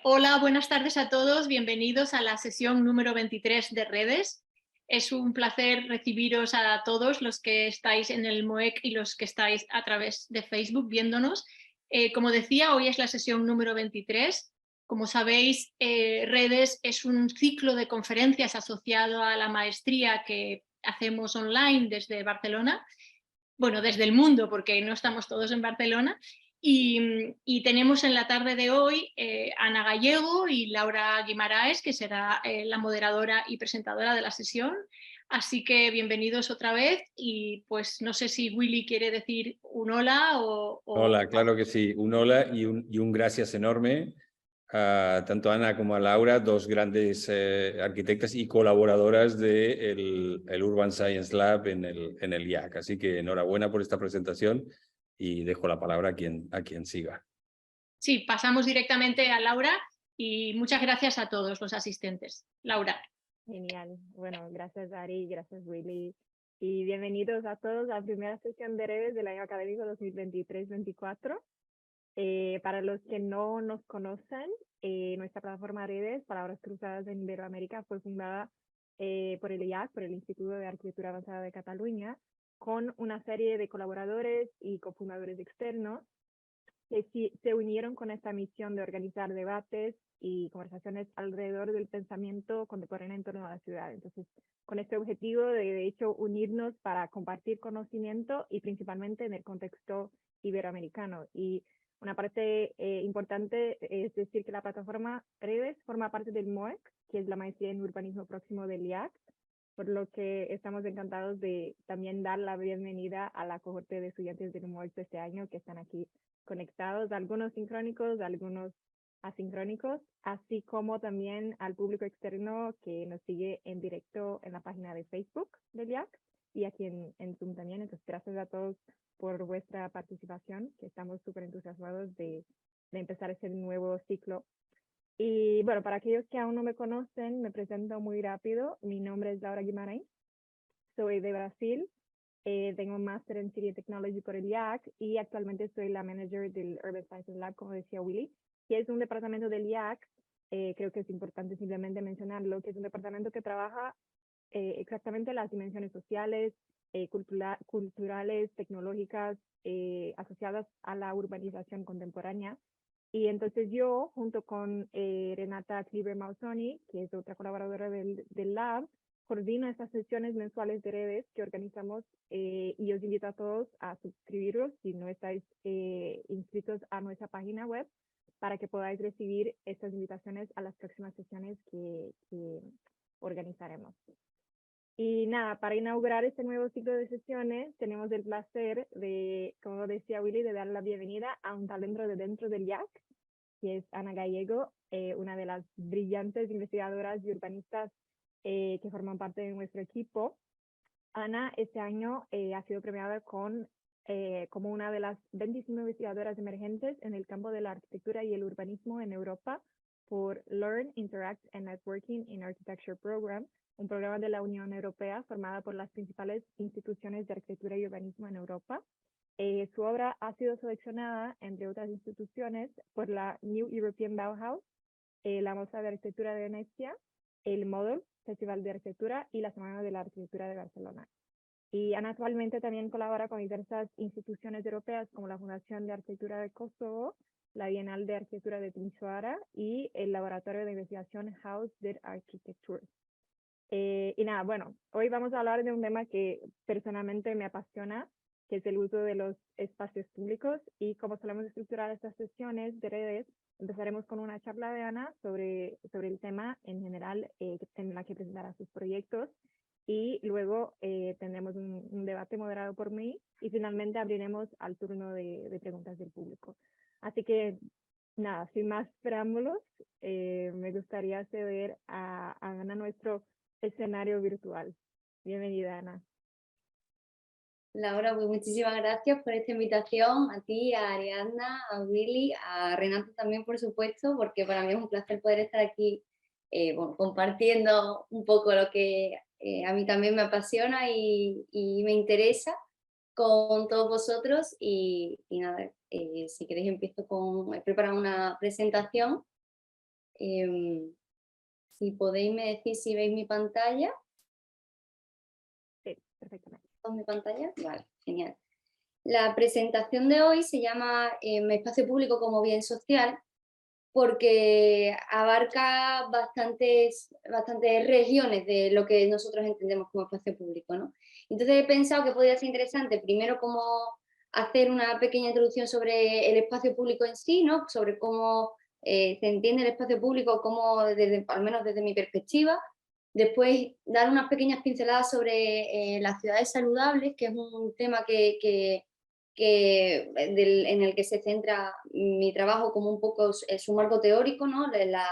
Hola, buenas tardes a todos. Bienvenidos a la sesión número 23 de Redes. Es un placer recibiros a todos los que estáis en el MOEC y los que estáis a través de Facebook viéndonos. Como decía, hoy es la sesión número 23. Como sabéis, Redes es un ciclo de conferencias asociado a la maestría que hacemos online desde Barcelona. Bueno, desde el mundo, porque no estamos todos en Barcelona. Y tenemos en la tarde de hoy Ana Gallego y Laura Guimaraes, que será la moderadora y presentadora de la sesión. Así que bienvenidos otra vez y pues no sé si Willy quiere decir un hola o... Hola, claro que sí. Un hola y un gracias enorme a tanto a Ana como a Laura, dos grandes arquitectas y colaboradoras del el Urban Science Lab en el IAC. Así que enhorabuena por esta presentación y dejo la palabra a quien siga. Sí, pasamos directamente a Laura y muchas gracias a todos los asistentes. Laura. Genial. Bueno, gracias Ari, gracias Willy. Y bienvenidos a todos a la primera sesión de redes del año académico 2023-24. Para los que no nos conocen, nuestra plataforma Redes, Palabras Cruzadas en Iberoamérica, fue fundada por el IAC, por el Instituto de Arquitectura Avanzada de Cataluña, con una serie de colaboradores y cofundadores externos que se unieron con esta misión de organizar debates y conversaciones alrededor del pensamiento contemporáneo en torno a la ciudad. Entonces, con este objetivo de hecho, unirnos para compartir conocimiento y principalmente en el contexto iberoamericano. Y una parte importante es decir que la plataforma Redes forma parte del MOEC, que es la maestría en urbanismo próximo del IAC, por lo que estamos encantados de también dar la bienvenida a la cohorte de estudiantes del MOEC de este año que están aquí conectados, algunos sincrónicos, algunos asincrónicos, así como también al público externo que nos sigue en directo en la página de Facebook del IAC y aquí en Zoom también. Entonces, gracias a todos por vuestra participación, que estamos súper entusiasmados de empezar este nuevo ciclo. Y bueno, para aquellos que aún no me conocen, me presento muy rápido. Mi nombre es Laura Guimarães, soy de Brasil. Tengo un máster en City Technology por el IAC y actualmente soy la manager del Urban Sciences Lab, como decía Willy, que es un departamento del IAC. Creo que es importante simplemente mencionarlo, que es un departamento que trabaja exactamente las dimensiones sociales, culturales, tecnológicas asociadas a la urbanización contemporánea. Y entonces yo, junto con Renata Kliber Mausoni, que es otra colaboradora del lab, coordino estas sesiones mensuales de redes que organizamos y os invito a todos a suscribiros si no estáis inscritos a nuestra página web para que podáis recibir estas invitaciones a las próximas sesiones que organizaremos. Y nada, para inaugurar este nuevo ciclo de sesiones, tenemos el placer de, como decía Willy, de dar la bienvenida a un talento de dentro del IAC, que es Ana Gallego, una de las brillantes investigadoras y urbanistas que forman parte de nuestro equipo. Ana este año ha sido premiada como una de las 25 investigadoras emergentes en el campo de la arquitectura y el urbanismo en Europa por Learn, Interact and Networking in Architecture Program, un programa de la Unión Europea formada por las principales instituciones de arquitectura y urbanismo en Europa. Su obra ha sido seleccionada, entre otras instituciones, por la New European Bauhaus, la Mostra de Arquitectura de Venecia, el Model, Festival de Arquitectura y la Semana de la Arquitectura de Barcelona. Y Ana actualmente también colabora con diversas instituciones europeas como la Fundación de Arquitectura de Kosovo, la Bienal de Arquitectura de Timișoara y el Laboratorio de Investigación House der Architectur. Y nada, bueno, hoy vamos a hablar de un tema que personalmente me apasiona, que es el uso de los espacios públicos, y como solemos estructurar estas sesiones de redes, empezaremos con una charla de Ana sobre el tema en general, en la que presentará sus proyectos, y luego tendremos un debate moderado por mí, y finalmente abriremos al turno de preguntas del público. Así que nada, sin más preámbulos, me gustaría ceder a Ana nuestro escenario virtual. Bienvenida, Ana. Laura, pues muchísimas gracias por esta invitación, a ti, a Ariadna, a Willy, a Renata también, por supuesto, porque para mí es un placer poder estar aquí bueno, compartiendo un poco lo que a mí también me apasiona y me interesa con todos vosotros. Y nada, si queréis empiezo con... He preparado una presentación Si podéis me decir si veis mi pantalla. Sí, perfectamente. ¿Con mi pantalla? Vale, genial. La presentación de hoy se llama Espacio público como bien social, porque abarca bastantes regiones de lo que nosotros entendemos como espacio público, ¿no? Entonces he pensado que podría ser interesante, primero, como hacer una pequeña introducción sobre el espacio público en sí, ¿no? Sobre cómo se entiende el espacio público, al menos desde mi perspectiva. Después, dar unas pequeñas pinceladas sobre las ciudades saludables, que es un tema en el que se centra mi trabajo como un poco su marco teórico, ¿no? La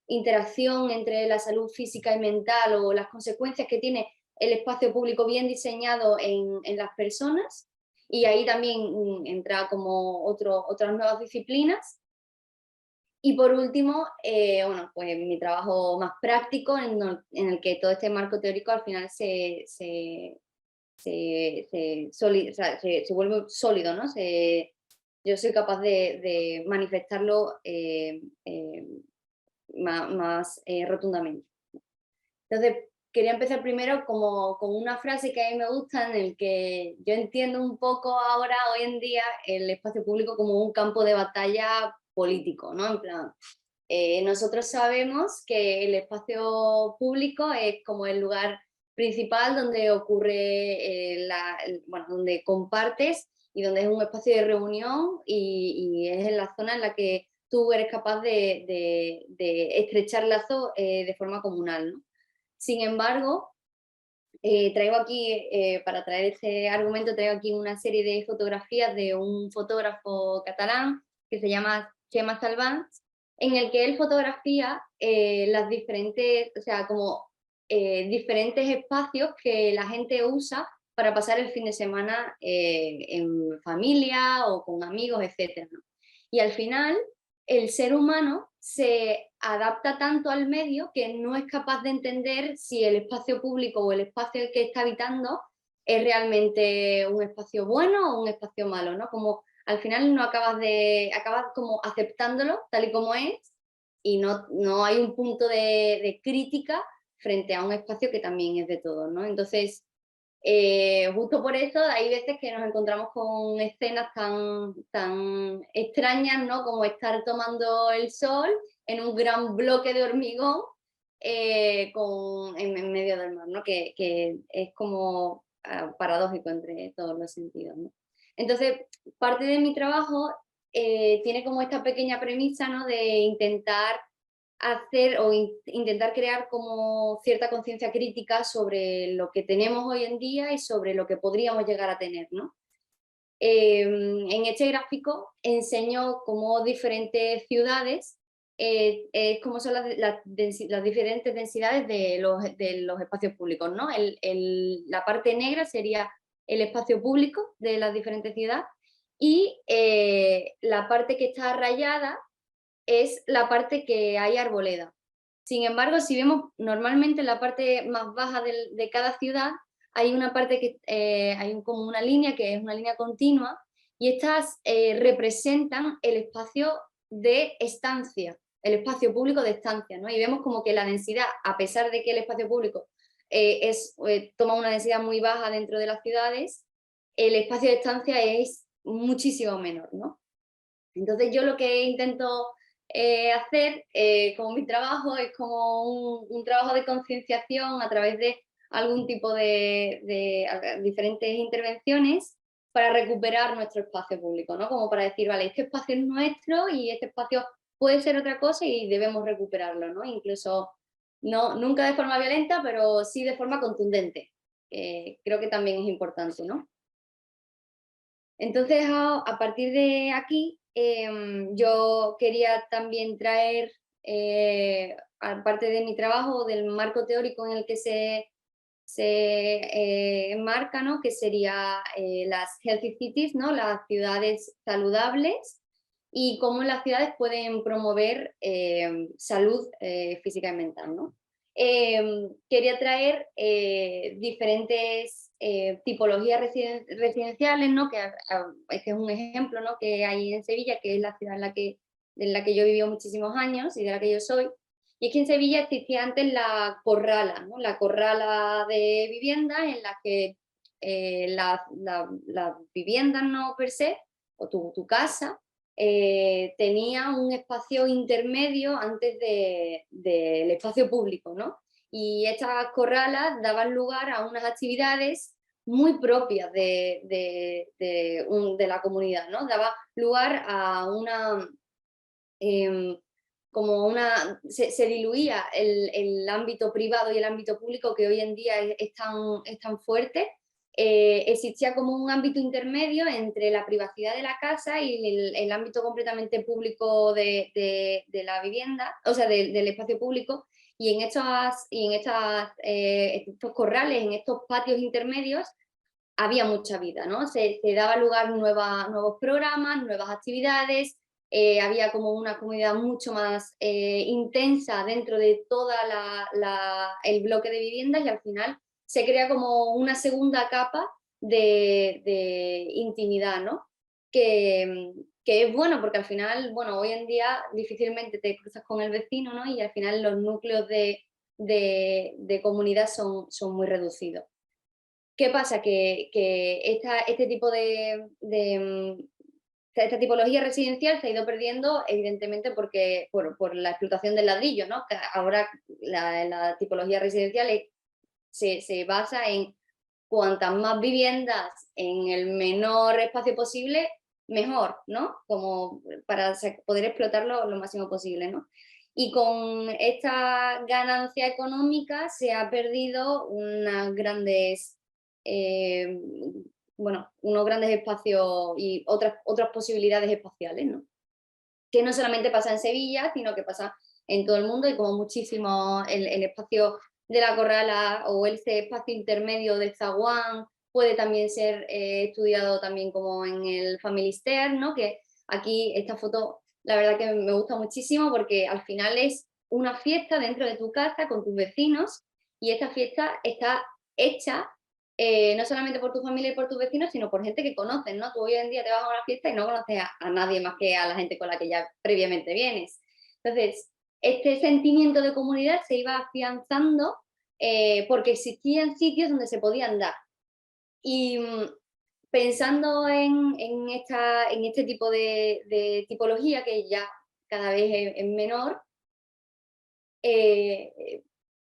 interacción entre la salud física y mental, o las consecuencias que tiene el espacio público bien diseñado en las personas, y ahí también entra como otras nuevas disciplinas. Y por último, bueno, pues mi trabajo más práctico, en el que todo este marco teórico al final se vuelve sólido, ¿no? Yo soy capaz de manifestarlo más rotundamente. Entonces, quería empezar primero con una frase que a mí me gusta, en el que yo entiendo un poco ahora, hoy en día, el espacio público como un campo de batalla político, ¿no? En plan, nosotros sabemos que el espacio público es como el lugar principal donde ocurre, bueno, donde compartes y donde es un espacio de reunión, y es en la zona en la que tú eres capaz de estrechar lazos de forma comunal, ¿no? Sin embargo, traigo aquí, para traer este argumento, traigo aquí una serie de fotografías de un fotógrafo catalán que se llama Chema Salvans, en el que él fotografía las diferentes, o sea, como diferentes espacios que la gente usa para pasar el fin de semana en familia o con amigos, etc., ¿no? Y al final, el ser humano se adapta tanto al medio que no es capaz de entender si el espacio público o el espacio el que está habitando es realmente un espacio bueno o un espacio malo, ¿no? Como al final no acabas como aceptándolo tal y como es, y no hay un punto de crítica frente a un espacio que también es de todos, ¿no? Entonces, justo por eso hay veces que nos encontramos con escenas tan extrañas, ¿no? Como estar tomando el sol en un gran bloque de hormigón en medio del mar, ¿no? Que es como paradójico entre todos los sentidos, ¿no? Entonces, parte de mi trabajo tiene como esta pequeña premisa, ¿no? De intentar hacer o intentar crear como cierta conciencia crítica sobre lo que tenemos hoy en día y sobre lo que podríamos llegar a tener, ¿no? En este gráfico enseño cómo diferentes ciudades, cómo son las diferentes densidades de los espacios públicos, ¿no? La parte negra sería el espacio público de las diferentes ciudades, y la parte que está rayada es la parte que hay arboleda. Sin embargo, si vemos normalmente en la parte más baja de cada ciudad, hay una parte que hay como una línea que es una línea continua, y estas representan el espacio de estancia, el espacio público de estancia, ¿no? Y vemos como que la densidad, a pesar de que el espacio público toma una densidad muy baja dentro de las ciudades, el espacio de estancia es muchísimo menor, ¿no? Entonces yo lo que intento hacer como mi trabajo es como un trabajo de concienciación a través de algún tipo de diferentes intervenciones para recuperar nuestro espacio público, ¿no? Como para decir, vale, este espacio es nuestro y este espacio puede ser otra cosa y debemos recuperarlo, ¿no? Incluso nunca de forma violenta, pero sí de forma contundente. Creo que también es importante, ¿no? Entonces, a partir de aquí, yo quería también traer, aparte de mi trabajo, del marco teórico en el que se enmarca, ¿no? Que sería las healthy cities, ¿no? Las ciudades saludables, y cómo las ciudades pueden promover salud física y mental, ¿no? Quería traer diferentes tipologías residenciales, ¿no? Que este es un ejemplo, ¿no? Que hay en Sevilla, que es la ciudad en la que en la que yo he vivido muchísimos años y de la que yo soy. Y es que en Sevilla existía antes la corrala, ¿no? La corrala de viviendas en la que las viviendas, no per se, o tu casa, tenía un espacio intermedio antes del espacio público, ¿no? Y estas corralas daban lugar a unas actividades muy propias de la comunidad, ¿no? Daba lugar a una... se diluía el ámbito privado y el ámbito público, que hoy en día es tan fuerte. Existía como un ámbito intermedio entre la privacidad de la casa y el ámbito completamente público de la vivienda, o sea, del espacio público, y en estos corrales, en estos patios intermedios, había mucha vida, ¿no? Se daba lugar nuevos programas, nuevas actividades. Había como una comunidad mucho más intensa dentro de todo el bloque de viviendas, y al final se crea como una segunda capa de intimidad, ¿no? Que es bueno, porque al final, bueno, hoy en día difícilmente te cruzas con el vecino, ¿no? Y al final los núcleos de comunidad son muy reducidos. ¿Qué pasa? Que este tipo esta tipología residencial se ha ido perdiendo, evidentemente, porque por la explotación del ladrillo, ¿no? Que ahora la tipología residencial se basa en cuantas más viviendas en el menor espacio posible, mejor, ¿no? Como para poder explotarlo lo máximo posible, ¿no? Y con esta ganancia económica se ha perdido unos grandes espacios y otras posibilidades espaciales, ¿no? Que no solamente pasa en Sevilla, sino que pasa en todo el mundo, y como muchísimo el espacio de la corrala o ese espacio intermedio de zaguán puede también ser estudiado también como en el Familistère, ¿no? Que aquí esta foto la verdad que me gusta muchísimo, porque al final es una fiesta dentro de tu casa con tus vecinos, y esta fiesta está hecha no solamente por tu familia y por tus vecinos, sino por gente que conoces, ¿no? Tú hoy en día te vas a una fiesta y no conoces a nadie más que a la gente con la que ya previamente vienes. Entonces, este sentimiento de comunidad se iba afianzando porque existían sitios donde se podían dar. Y pensando en este tipo de tipología, que ya cada vez es menor,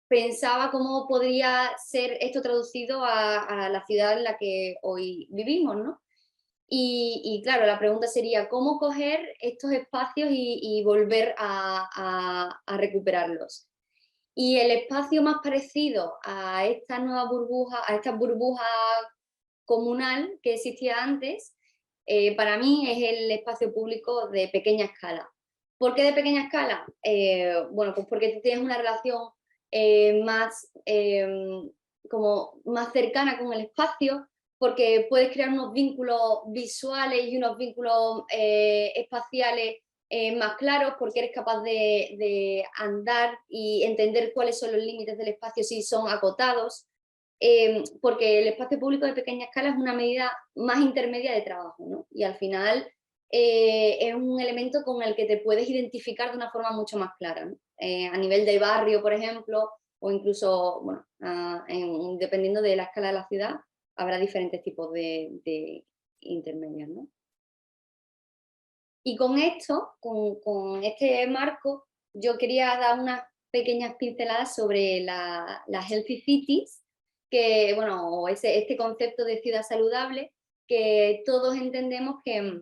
pensaba cómo podría ser esto traducido a la ciudad en la que hoy vivimos, ¿no? Y claro, la pregunta sería, ¿cómo coger estos espacios y volver a recuperarlos? Y el espacio más parecido a esta nueva burbuja, a esta burbuja comunal que existía antes, para mí es el espacio público de pequeña escala. ¿Por qué de pequeña escala? Bueno, pues porque tú tienes una relación como más cercana con el espacio, porque puedes crear unos vínculos visuales y unos vínculos espaciales más claros, porque eres capaz de andar y entender cuáles son los límites del espacio si son acotados, porque el espacio público de pequeña escala es una medida más intermedia de trabajo, ¿no? Y al final es un elemento con el que te puedes identificar de una forma mucho más clara, ¿no? A nivel de barrio, por ejemplo, o incluso, bueno, dependiendo de la escala de la ciudad, habrá diferentes tipos de intermedios, ¿no? Y con esto, con este marco, yo quería dar unas pequeñas pinceladas sobre las Healthy Cities, que, bueno, este concepto de ciudad saludable, que todos entendemos que,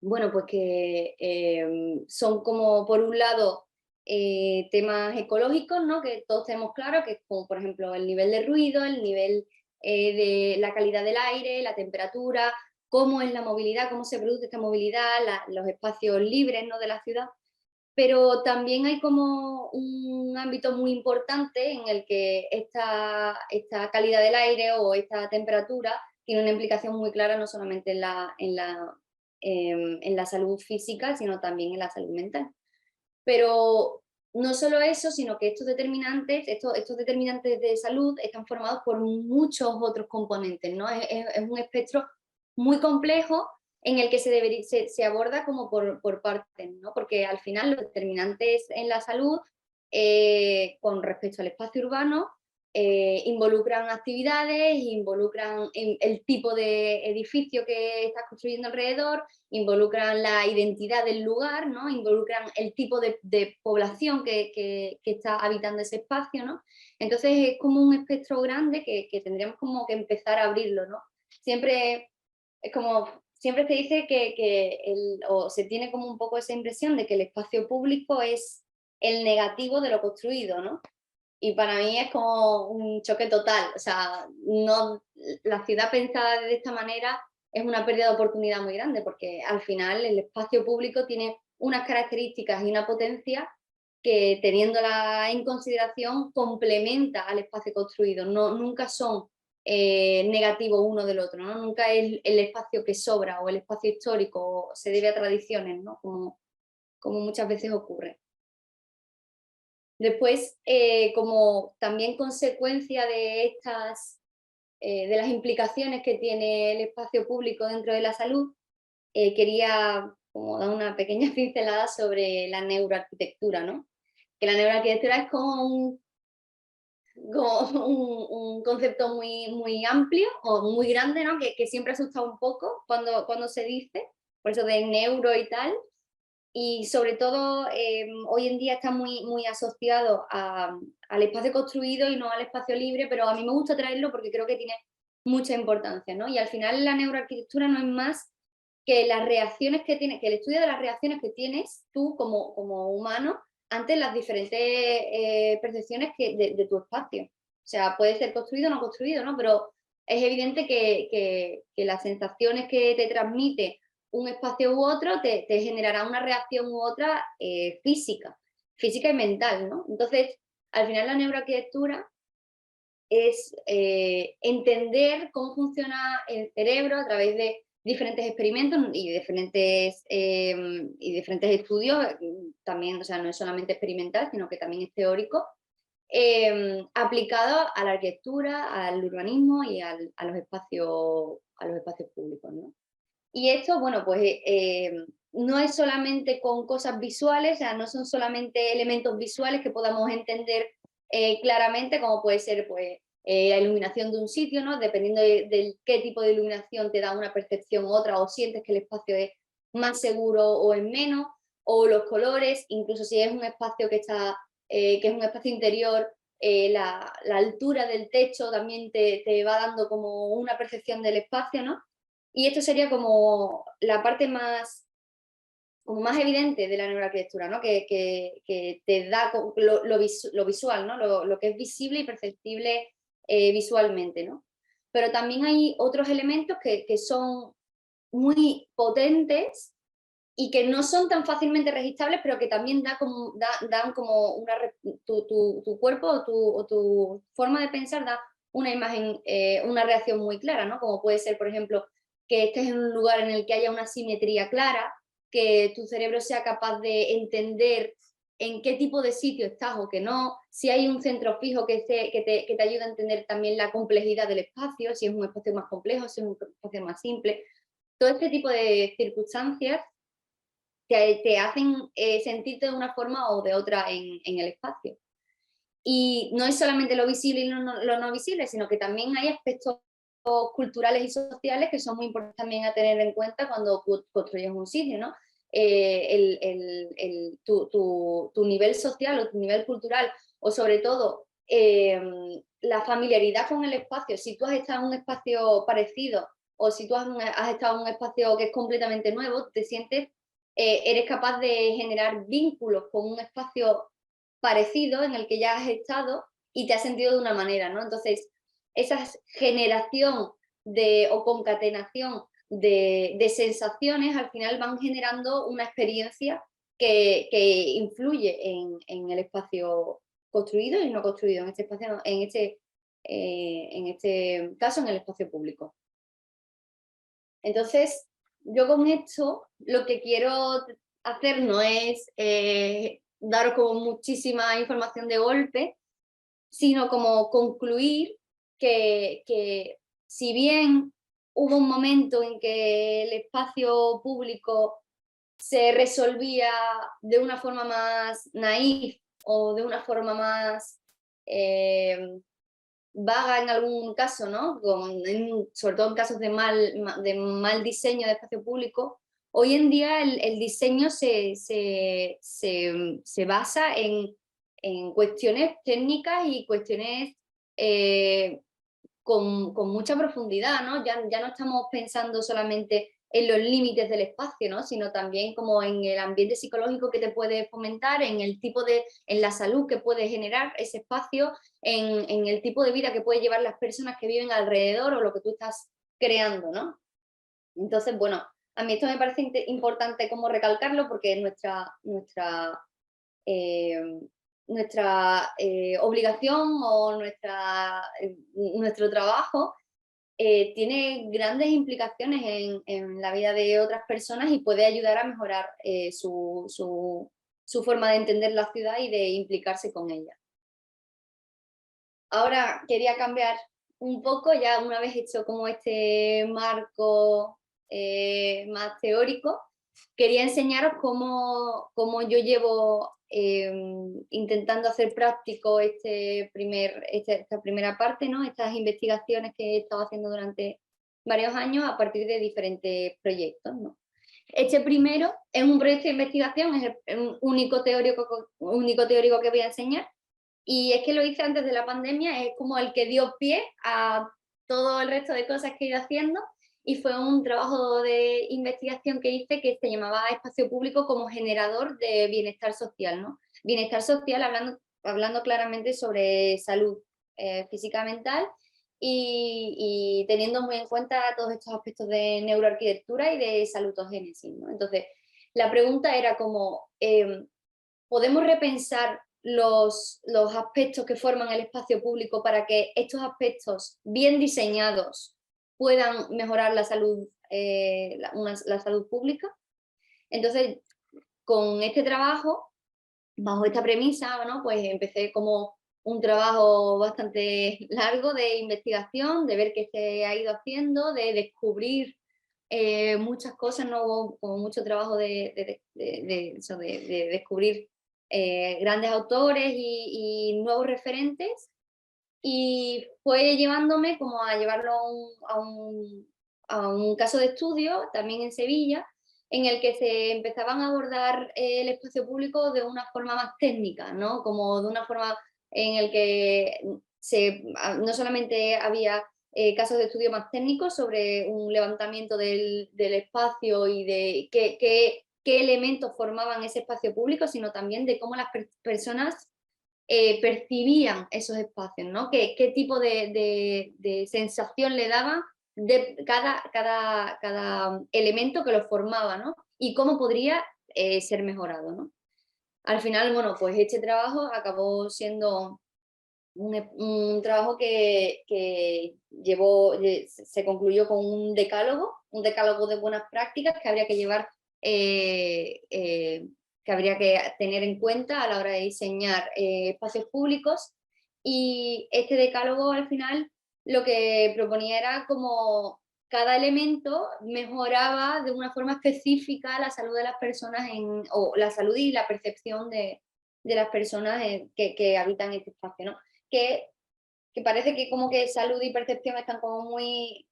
bueno, pues que son como, por un lado, temas ecológicos, ¿no? Que todos tenemos claro, que es como, por ejemplo, el nivel de ruido, el nivel de la calidad del aire, la temperatura, cómo es la movilidad, cómo se produce esta movilidad, los espacios libres, ¿no?, de la ciudad. Pero también hay como un ámbito muy importante en el que esta calidad del aire o esta temperatura tiene una implicación muy clara, no solamente en la salud física, sino también en la salud mental. Pero no solo eso, sino que estos determinantes de salud están formados por muchos otros componentes, ¿no? Es un espectro muy complejo en el que se aborda como por partes, ¿no? Porque al final los determinantes en la salud con respecto al espacio urbano involucran actividades, involucran el tipo de edificio que estás construyendo alrededor, involucran la identidad del lugar, ¿no? Involucran el tipo de población que está habitando ese espacio, ¿no? Entonces es como un espectro grande que tendríamos como que empezar a abrirlo, ¿no? Siempre es como... Siempre se dice o se tiene como un poco esa impresión de que el espacio público es el negativo de lo construido, ¿no? Y para mí es como un choque total, o sea, no, la ciudad pensada de esta manera es una pérdida de oportunidad muy grande, porque al final el espacio público tiene unas características y una potencia que, teniéndola en consideración, complementa al espacio construido, nunca son negativos uno del otro, ¿no? Nunca es el espacio que sobra o el espacio histórico se debe a tradiciones, ¿no? Como muchas veces ocurre. Después, como también consecuencia de de las implicaciones que tiene el espacio público dentro de la salud, quería como dar una pequeña pincelada sobre la neuroarquitectura, ¿no? Que la neuroarquitectura es como un concepto muy amplio o muy grande, ¿no? Que siempre asusta un poco cuando se dice, por eso de neuro y tal. Y sobre todo hoy en día está muy asociado al espacio construido y no al espacio libre, pero a mí me gusta traerlo porque creo que tiene mucha importancia, ¿no? Y al final la neuroarquitectura no es más que las reacciones que tienes, que el estudio de las reacciones que tienes tú como humano ante las diferentes percepciones de tu espacio. O sea, puede ser construido o no construido, ¿no? Pero es evidente que las sensaciones que te transmite un espacio u otro te generará una reacción u otra física y mental, ¿no? Entonces, al final la neuroarquitectura es entender cómo funciona el cerebro a través de diferentes experimentos y diferentes estudios, también, o sea, no es solamente experimental, sino que también es teórico, aplicado a la arquitectura, al urbanismo y a los espacios públicos, ¿no? Y esto, bueno, pues no es solamente con cosas visuales, o sea, no son solamente elementos visuales que podamos entender claramente, como puede ser pues, la iluminación de un sitio, ¿no? Dependiendo de qué tipo de iluminación te da una percepción u otra, o sientes que el espacio es más seguro o es menos, o los colores, incluso si es un espacio que es un espacio interior, la altura del techo también te va dando como una percepción del espacio, ¿no? Y esto sería como la parte más evidente de la neuroarquitectura, ¿no? Que te da lo visual, ¿no? Lo que es visible y perceptible visualmente, ¿no? Pero también hay otros elementos que son muy potentes y que no son tan fácilmente registrables, pero que también dan como tu cuerpo o tu forma de pensar da una imagen, una reacción muy clara, ¿no? Como puede ser, por ejemplo, que estés en un lugar en el que haya una simetría clara, que tu cerebro sea capaz de entender en qué tipo de sitio estás o que no, si hay un centro fijo que te ayuda a entender también la complejidad del espacio, si es un espacio más complejo, si es un espacio más simple. Todo este tipo de circunstancias te hacen sentirte de una forma o de otra en el espacio. Y no es solamente lo visible y lo no visible, sino que también hay aspectos culturales y sociales que son muy importantes también a tener en cuenta cuando construyes un sitio, ¿no? Tu nivel social o tu nivel cultural, o sobre todo la familiaridad con el espacio. Si tú has estado en un espacio parecido o si tú has estado en un espacio que es completamente nuevo, te sientes, eres capaz de generar vínculos con un espacio parecido en el que ya has estado y te has sentido de una manera, ¿no? Entonces, esa generación o concatenación de sensaciones al final van generando una experiencia que influye en el espacio construido y no construido, en este espacio, en este caso en el espacio público. Entonces, yo con esto lo que quiero hacer no es daros como muchísima información de golpe, sino como concluir que si bien hubo un momento en que el espacio público se resolvía de una forma más naif o de una forma más vaga en algún caso, ¿no? Sobre todo en casos de mal diseño de espacio público. Hoy en día el diseño se basa en cuestiones técnicas y cuestiones con mucha profundidad, ¿no? Ya no estamos pensando solamente en los límites del espacio, ¿no? Sino también como en el ambiente psicológico que te puede fomentar, en la salud que puede generar ese espacio, en el tipo de vida que puede llevar las personas que viven alrededor o lo que tú estás creando, ¿no? Entonces, bueno, a mí esto me parece importante como recalcarlo porque nuestra obligación o nuestro trabajo tiene grandes implicaciones en la vida de otras personas y puede ayudar a mejorar su forma de entender la ciudad y de implicarse con ella. Ahora quería cambiar un poco, ya una vez hecho como este marco más teórico, quería enseñaros cómo yo llevo intentando hacer práctico esta primera parte, ¿no? Estas investigaciones que he estado haciendo durante varios años a partir de diferentes proyectos, ¿no? Este primero es un proyecto de investigación, es el único teórico que voy a enseñar, y es que lo hice antes de la pandemia, es como el que dio pie a todo el resto de cosas que he ido haciendo, y fue un trabajo de investigación que hice que se llamaba Espacio Público como generador de bienestar social, ¿no? Bienestar social hablando claramente sobre salud física, mental, y teniendo muy en cuenta todos estos aspectos de neuroarquitectura y de salutogénesis, ¿no? Entonces, la pregunta era como, ¿podemos repensar los aspectos que forman el espacio público para que estos aspectos bien diseñados puedan mejorar la salud, la salud pública? Entonces, con este trabajo, bajo esta premisa, ¿no? Pues empecé como un trabajo bastante largo de investigación, de ver qué se ha ido haciendo, de descubrir muchas cosas, ¿no? Hubo como mucho trabajo de descubrir grandes autores y nuevos referentes, y fue llevándome como a llevarlo a un caso de estudio, también en Sevilla, en el que se empezaban a abordar el espacio público de una forma más técnica, ¿no? Como de una forma en el que no solamente había casos de estudio más técnicos sobre un levantamiento del espacio y de qué elementos formaban ese espacio público, sino también de cómo las personas percibían esos espacios, ¿no? ¿Qué tipo de sensación le daban de cada elemento que lo formaba, ¿no? Y cómo podría ser mejorado, ¿no? Al final, bueno, pues este trabajo acabó siendo un trabajo que se concluyó con un decálogo de buenas prácticas que habría que llevar, que habría que tener en cuenta a la hora de diseñar espacios públicos, y este decálogo al final lo que proponía era como cada elemento mejoraba de una forma específica la salud de las personas o la salud y la percepción de las personas que habitan este espacio, ¿no? Que parece que como que salud y percepción están como muy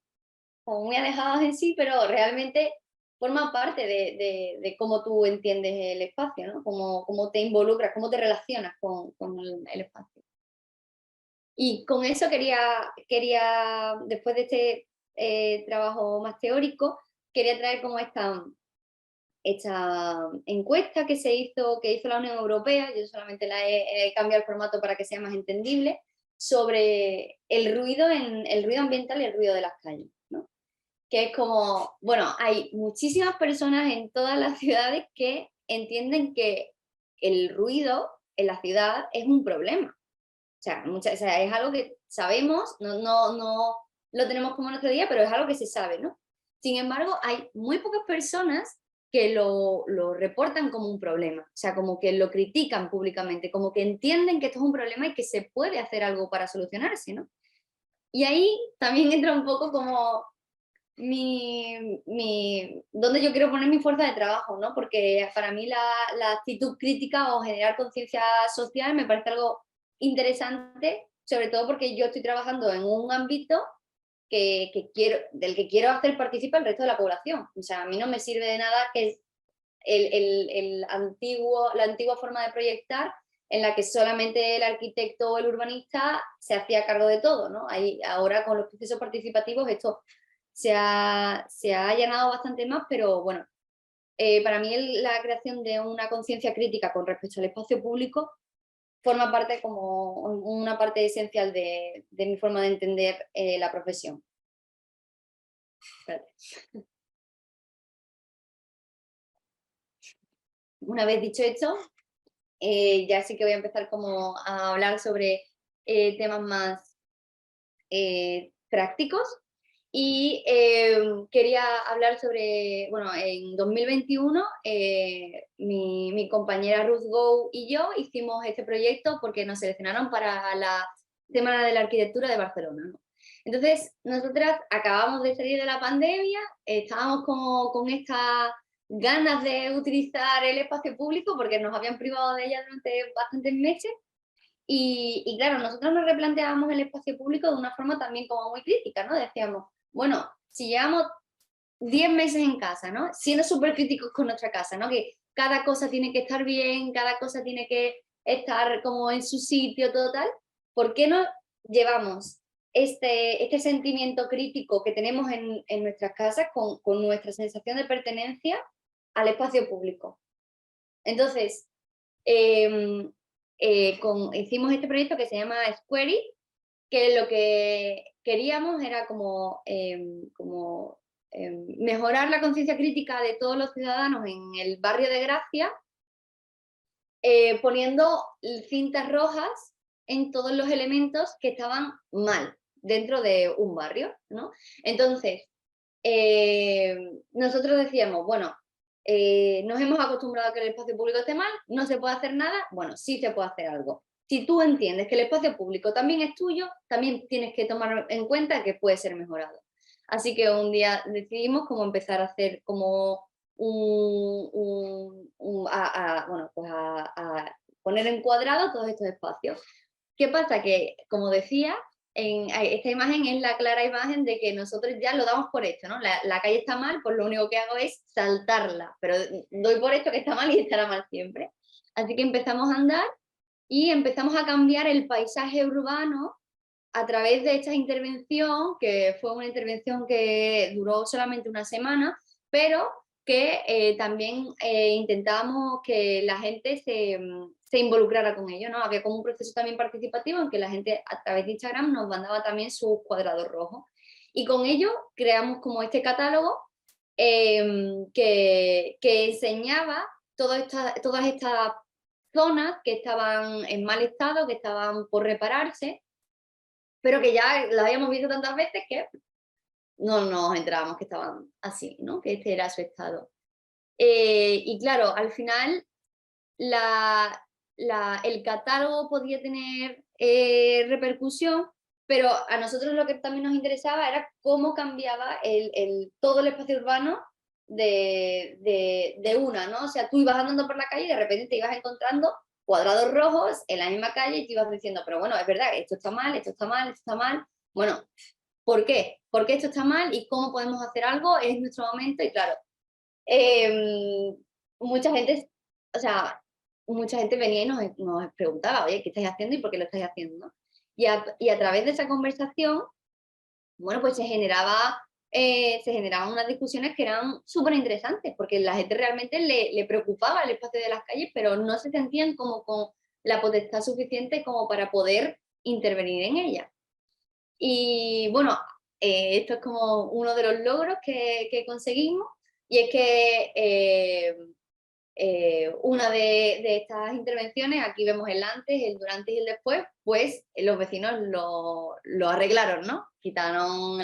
alejadas en sí, pero realmente forman parte de cómo tú entiendes el espacio, ¿no? Cómo te involucras, cómo te relacionas con el espacio. Y con eso quería después de este trabajo más teórico, quería traer como esta encuesta que hizo la Unión Europea. Yo solamente he cambiado el formato para que sea más entendible, sobre el ruido ambiental y el ruido de las calles, ¿no? Que es como, bueno, hay muchísimas personas en todas las ciudades que entienden que el ruido en la ciudad es un problema. O sea, es algo que sabemos, no lo tenemos como nuestro día, pero es algo que se sabe, ¿no? Sin embargo, hay muy pocas personas que lo reportan como un problema, o sea, como que lo critican públicamente, como que entienden que esto es un problema y que se puede hacer algo para solucionarse, ¿no? Y ahí también entra un poco como dónde yo quiero poner mi fuerza de trabajo, ¿no? Porque para mí la actitud crítica o generar conciencia social me parece algo interesante, sobre todo porque yo estoy trabajando en un ámbito del que quiero hacer participar el resto de la población. O sea, a mí no me sirve de nada que la antigua forma de proyectar en la que solamente el arquitecto o el urbanista se hacía cargo de todo, ¿no? Ahora con los procesos participativos esto se ha allanado bastante más, pero bueno, para mí la creación de una conciencia crítica con respecto al espacio público forma parte como una parte esencial de mi forma de entender la profesión. Espérate. Una vez dicho esto, ya sí que voy a empezar como a hablar sobre temas más prácticos. Y quería hablar sobre, bueno, en 2021 mi compañera Ruth Gou y yo hicimos este proyecto porque nos seleccionaron para la Semana de la Arquitectura de Barcelona, ¿no? Entonces, nosotras acabamos de salir de la pandemia, estábamos como con estas ganas de utilizar el espacio público porque nos habían privado de ella durante bastantes meses. Y claro, nosotros nos replanteábamos el espacio público de una forma también como muy crítica, ¿no? Decíamos, bueno, si llevamos 10 meses en casa, ¿no? Siendo súper críticos con nuestra casa, ¿no? Que cada cosa tiene que estar bien, cada cosa tiene que estar como en su sitio, todo tal. ¿Por qué no llevamos este sentimiento crítico que tenemos en nuestras casas con nuestra sensación de pertenencia al espacio público? Entonces, hicimos este proyecto que se llama Squarey, que lo que queríamos era como mejorar la conciencia crítica de todos los ciudadanos en el barrio de Gracia, poniendo cintas rojas en todos los elementos que estaban mal dentro de un barrio, ¿no? Entonces, nosotros decíamos, bueno, nos hemos acostumbrado a que el espacio público esté mal, no se puede hacer nada, bueno, sí se puede hacer algo. Si tú entiendes que el espacio público también es tuyo, también tienes que tomar en cuenta que puede ser mejorado. Así que un día decidimos como empezar a hacer como a poner en cuadrado todos estos espacios. ¿Qué pasa? Que, como decía, esta imagen es la clara imagen de que nosotros ya lo damos por hecho, ¿no? La calle está mal, pues lo único que hago es saltarla, pero doy por hecho que está mal y estará mal siempre. Así que empezamos a andar y empezamos a cambiar el paisaje urbano a través de esta intervención, que fue una intervención que duró solamente una semana, pero que también intentábamos que la gente se involucrara con ello, ¿no? Había como un proceso también participativo en que la gente a través de Instagram nos mandaba también sus cuadrados rojos. Y con ello creamos como este catálogo que enseñaba todas estas zonas que estaban en mal estado, que estaban por repararse, pero que ya las habíamos visto tantas veces que no nos enterábamos que estaban así, ¿no? Que este era su estado. Y claro, al final el catálogo podía tener repercusión, pero a nosotros lo que también nos interesaba era cómo cambiaba todo el espacio urbano de una, ¿no? O sea, tú ibas andando por la calle y de repente te ibas encontrando cuadrados rojos en la misma calle y te ibas diciendo, pero bueno, es verdad, esto está mal, esto está mal, esto está mal. Bueno, ¿por qué? ¿Por qué esto está mal y cómo podemos hacer algo? Es nuestro momento y claro, mucha gente, o sea, mucha gente venía y nos preguntaba, oye, ¿qué estáis haciendo y por qué lo estáis haciendo? Y a través de esa conversación, bueno, pues se generaban unas discusiones que eran súper interesantes, porque la gente realmente le preocupaba el espacio de las calles, pero no se sentían como con la potestad suficiente como para poder intervenir en ella. Y bueno, esto es como uno de los logros que conseguimos, y es que una de estas intervenciones, aquí vemos el antes, el durante y el después, pues los vecinos lo arreglaron, ¿no? Quitaron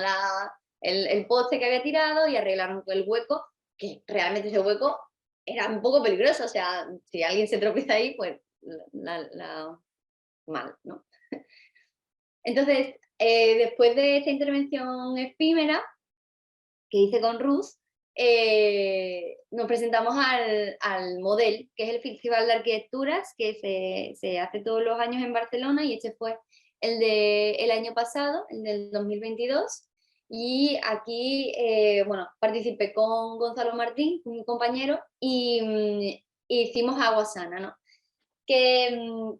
el poste que había tirado y arreglaron el hueco, que realmente ese hueco era un poco peligroso, o sea, si alguien se tropieza ahí, pues mal, ¿no? Entonces, después de esta intervención efímera, que hice con Ruth, nos presentamos al Model, que es el Festival de Arquitecturas que se hace todos los años en Barcelona, y este fue el año pasado, el del 2022. Y aquí, bueno, participé con Gonzalo Martín, mi compañero, y hicimos Agua Sana, ¿no?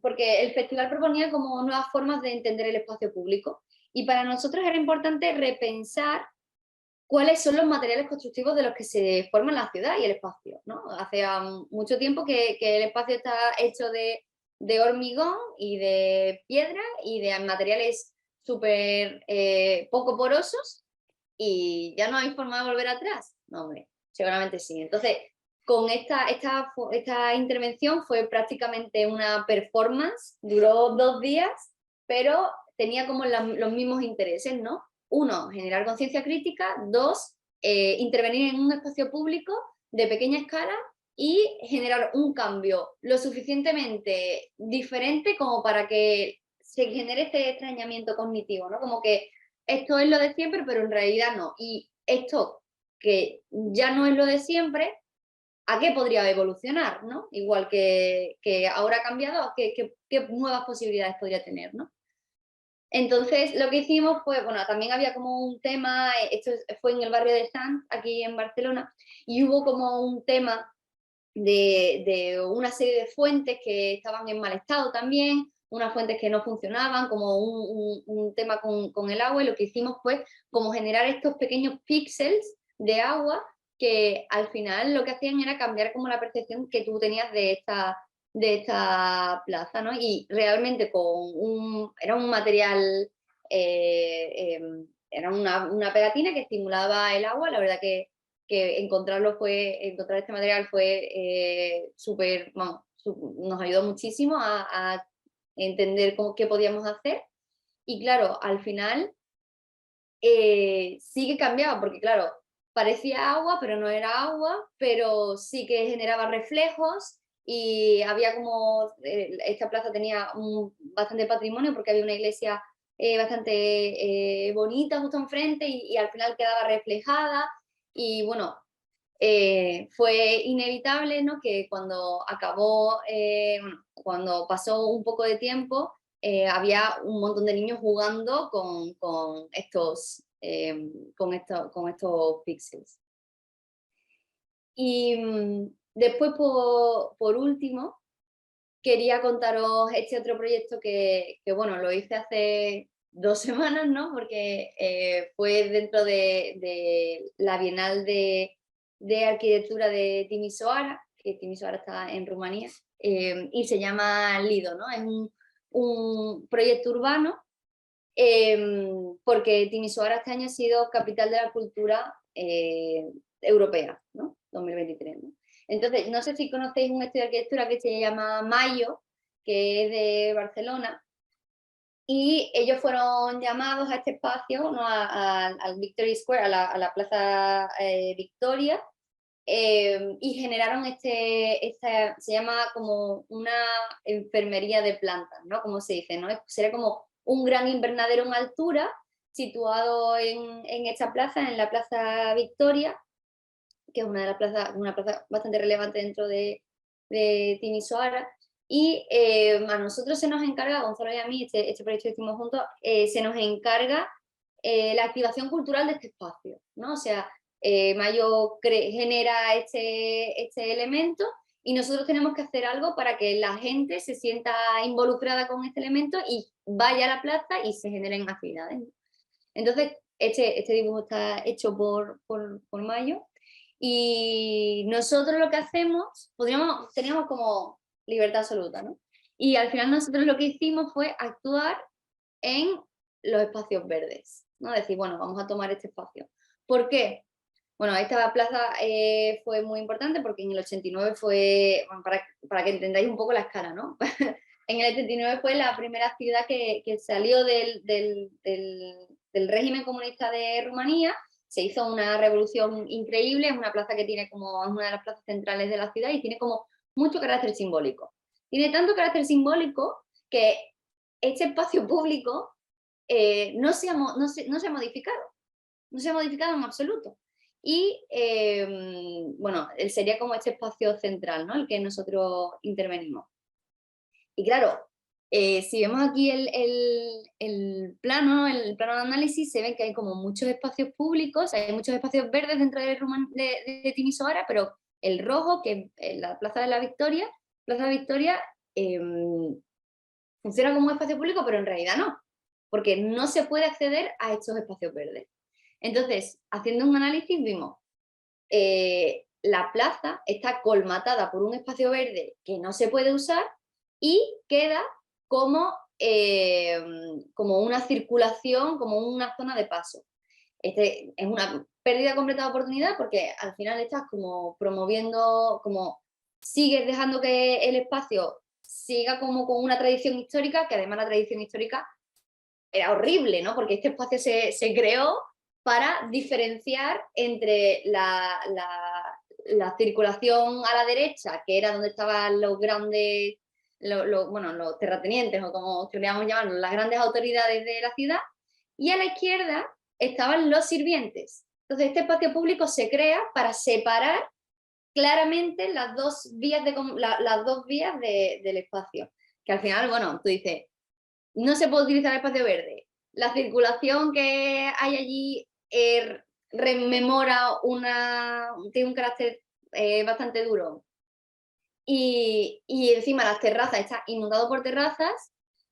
Porque el festival proponía como nuevas formas de entender el espacio público, y para nosotros era importante repensar cuáles son los materiales constructivos de los que se forma la ciudad y el espacio, ¿no? Hace mucho tiempo que el espacio está hecho de hormigón y de piedra y de materiales súper poco porosos, y ya no hay forma de volver atrás. No, hombre, seguramente sí. Entonces, con esta intervención fue prácticamente una performance, duró 2 días, pero tenía como los mismos intereses, ¿no? 1, generar conciencia crítica. 2, intervenir en un espacio público de pequeña escala y generar un cambio lo suficientemente diferente como para que se genere este extrañamiento cognitivo, ¿no? Como que esto es lo de siempre, pero en realidad no. Y esto que ya no es lo de siempre, ¿a qué podría evolucionar, ¿no? Igual que ahora ha cambiado, ¿qué nuevas posibilidades podría tener, ¿no? Entonces, lo que hicimos fue, bueno, también había como un tema, esto fue en el barrio de Sants, aquí en Barcelona, y hubo como un tema de una serie de fuentes que estaban en mal estado también, unas fuentes que no funcionaban, como un tema con el agua, y lo que hicimos fue como generar estos pequeños píxeles de agua que al final lo que hacían era cambiar como la percepción que tú tenías de esta plaza, ¿no? Y realmente era un material, era una pegatina que estimulaba el agua. La verdad que encontrar este material fue súper, vamos, nos ayudó muchísimo a entender qué podíamos hacer. Y claro, al final sí que cambiaba, porque claro, parecía agua, pero no era agua, pero sí que generaba reflejos, y había como, esta plaza tenía bastante patrimonio porque había una iglesia bastante bonita justo enfrente, y al final quedaba reflejada. Y bueno, fue inevitable, ¿no?, que cuando acabó, bueno, cuando pasó un poco de tiempo, había un montón de niños jugando con estos píxeles. Y después, por último, quería contaros este otro proyecto que bueno, lo hice hace 2 semanas, ¿no? Porque fue dentro de la Bienal de Arquitectura de Timișoara, que Timișoara está en Rumanía, y se llama Lido, ¿no? Es un proyecto urbano, porque Timișoara este año ha sido capital de la cultura europea, ¿no? 2023, ¿no? Entonces, no sé si conocéis un estudio de arquitectura que se llama Mayo, que es de Barcelona, y ellos fueron llamados a este espacio, ¿no?, al Victoria Square, a la Plaza Victoria, y generaron se llama como una enfermería de plantas, ¿no?, como se dice, ¿no? Sería como un gran invernadero en altura situado en esta plaza, en la Plaza Victoria, que es una plaza bastante relevante dentro de Timișoara. Y a nosotros se nos encarga, a Gonzalo y a mí, este proyecto que hicimos juntos, se nos encarga la activación cultural de este espacio, ¿no? O sea, Mayo genera este elemento, y nosotros tenemos que hacer algo para que la gente se sienta involucrada con este elemento y vaya a la plaza y se generen actividades. Entonces, este dibujo está hecho por Mayo, y nosotros lo que hacemos, teníamos como libertad absoluta, ¿no? Y al final nosotros lo que hicimos fue actuar en los espacios verdes, ¿no? Decir, bueno, vamos a tomar este espacio. ¿Por qué? Bueno, esta plaza fue muy importante porque en el 89 fue, bueno, para que entendáis un poco la escala, ¿no? En el 89 fue la primera ciudad que salió del régimen comunista de Rumanía. Se hizo una revolución increíble, es una plaza que tiene como, es una de las plazas centrales de la ciudad, y tiene como mucho carácter simbólico. Tiene tanto carácter simbólico que este espacio público no se ha modificado en absoluto. y bueno, él sería como este espacio central, ¿no? El que nosotros intervenimos. Y claro, si vemos aquí el plano de análisis, se ve que hay como muchos espacios públicos, hay muchos espacios verdes dentro de Timisoara, pero el rojo, que es la Plaza de Victoria, funciona como un espacio público, pero en realidad no, porque no se puede acceder a estos espacios verdes. Entonces, haciendo un análisis vimos, la plaza está colmatada por un espacio verde que no se puede usar y queda como, como una circulación, como una zona de paso. Es una pérdida completa de oportunidad porque al final estás como promoviendo, como sigues dejando que el espacio siga como con una tradición histórica, que además la tradición histórica era horrible, ¿no? Porque este espacio se creó para diferenciar entre la circulación a la derecha, que era donde estaban los grandes, bueno, los terratenientes, o como queríamos llamarlos, las grandes autoridades de la ciudad, y a la izquierda estaban los sirvientes. Entonces este espacio público se crea para separar claramente las dos vías, del espacio, que al final, bueno, tú dices, no se puede utilizar el espacio verde, la circulación que hay allí rememora tiene un carácter bastante duro, y encima las terrazas, está inundado por terrazas,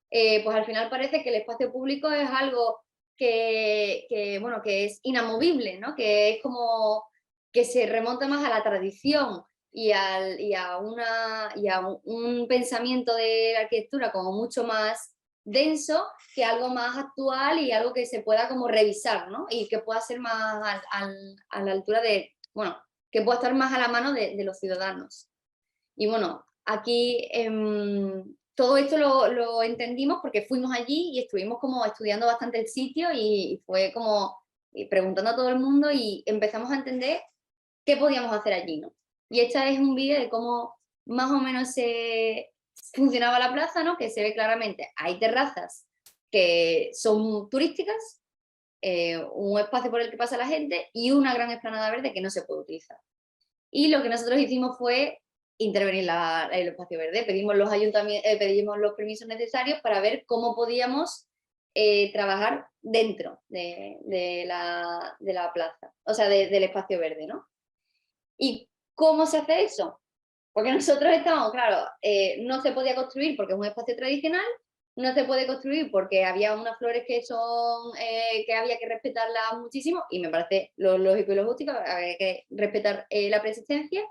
pues al final parece que el espacio público es algo bueno, que es inamovible, ¿no? Que es como que se remonta más a la tradición y a un pensamiento de la arquitectura como mucho más denso que algo más actual y algo que se pueda como revisar, ¿no? Y que pueda ser más a la altura de, bueno, que pueda estar más a la mano de los ciudadanos. Y bueno, aquí todo esto lo entendimos porque fuimos allí y estuvimos como estudiando bastante el sitio y fue como preguntando a todo el mundo y empezamos a entender qué podíamos hacer allí, ¿no? Y este es un vídeo de cómo más o menos funcionaba la plaza, ¿no? Que se ve claramente, hay terrazas que son turísticas, un espacio por el que pasa la gente y una gran explanada verde que no se puede utilizar. Y lo que nosotros hicimos fue intervenir el espacio verde, pedimos los permisos necesarios para ver cómo podíamos trabajar dentro de la plaza, o sea, del espacio verde, ¿no? ¿Y cómo se hace eso? Porque nosotros estamos, claro, no se podía construir porque es un espacio tradicional, no se puede construir porque había unas flores que había que respetarlas muchísimo, y me parece lo lógico y lo justo, había que respetar la preexistencia,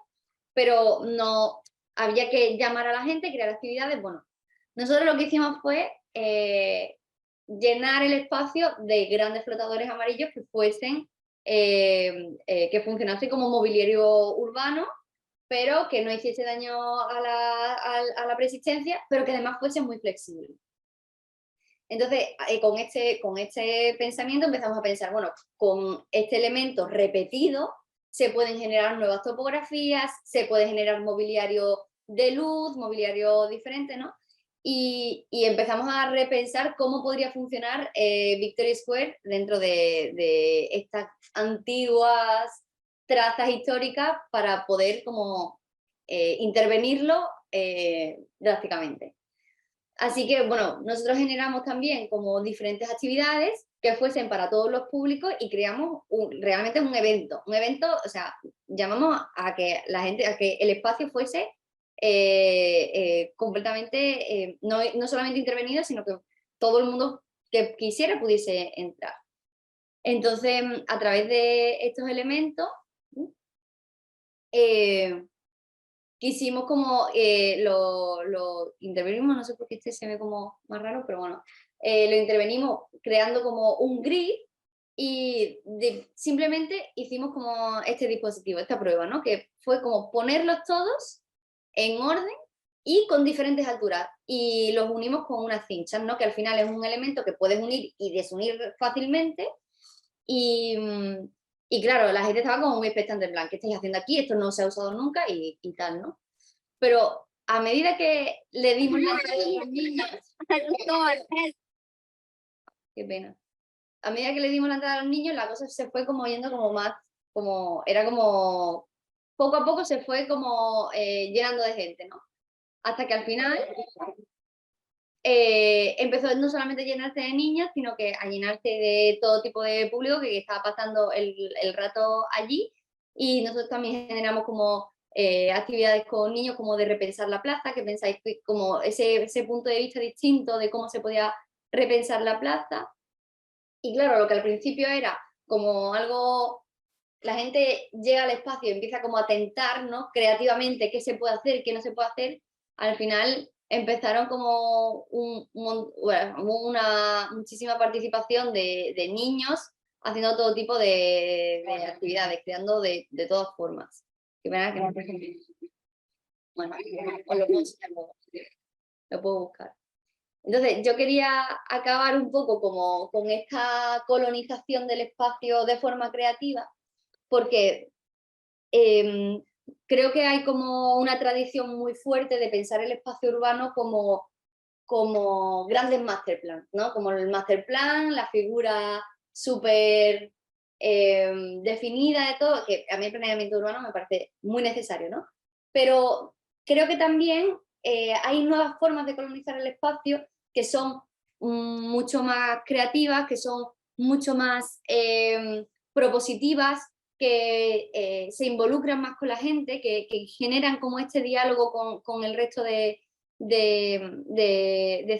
pero no había que llamar a la gente, crear actividades. Bueno, nosotros lo que hicimos fue llenar el espacio de grandes flotadores amarillos que fuesen, que funcionasen como mobiliario urbano, pero que no hiciese daño a la preexistencia, pero que además fuese muy flexible. Entonces, con este pensamiento empezamos a pensar, bueno, con este elemento repetido se pueden generar nuevas topografías, se puede generar mobiliario de luz, mobiliario diferente, ¿no? Y empezamos a repensar cómo podría funcionar Victoria Square dentro de estas antiguas trazas históricas para poder como intervenirlo drásticamente. Así que, bueno, nosotros generamos también como diferentes actividades que fuesen para todos los públicos y creamos realmente un evento, o sea, llamamos a que a que el espacio fuese completamente, no solamente intervenido, sino que todo el mundo que quisiera pudiese entrar. Entonces, a través de estos elementos, quisimos como, lo intervenimos, no sé por qué este se ve como más raro, pero bueno, lo intervenimos creando como un grid y simplemente hicimos como este dispositivo, esta prueba, ¿no? Que fue como ponerlos todos en orden y con diferentes alturas y los unimos con unas cinchas, ¿no? Que al final es un elemento que puedes unir y desunir fácilmente y claro, la gente estaba como muy expectante, en plan, ¿qué estáis haciendo aquí? Esto no se ha usado nunca y tal, ¿no? Pero a medida que le dimos la entrada a los niños... Qué pena. A medida que le dimos la entrada a los niños, la cosa se fue como yendo como más era como, poco a poco se fue como llenando de gente, ¿no? Hasta que al final empezó no solamente a llenarse de niñas, sino que a llenarse de todo tipo de público que estaba pasando el rato allí. Y nosotros también generamos como actividades con niños, como de repensar la plaza, que pensáis que como ese punto de vista distinto de cómo se podía repensar la plaza. Y claro, lo que al principio era como algo, la gente llega al espacio y empieza como a tentar, ¿no? Creativamente qué se puede hacer, qué no se puede hacer. Al final empezaron como hubo una muchísima participación de niños haciendo todo tipo de actividades, creando de todas formas. Que verán que no, por ejemplo, bueno, os lo puedo buscar. Entonces, yo quería acabar un poco como con esta colonización del espacio de forma creativa, porque creo que hay como una tradición muy fuerte de pensar el espacio urbano como grandes master plans, ¿no? Como el master plan, la figura súper definida de todo, que a mí el planeamiento urbano me parece muy necesario, ¿no? Pero creo que también hay nuevas formas de colonizar el espacio que son mucho más creativas, que son mucho más propositivas, que se involucran más con la gente, que generan como este diálogo con el resto de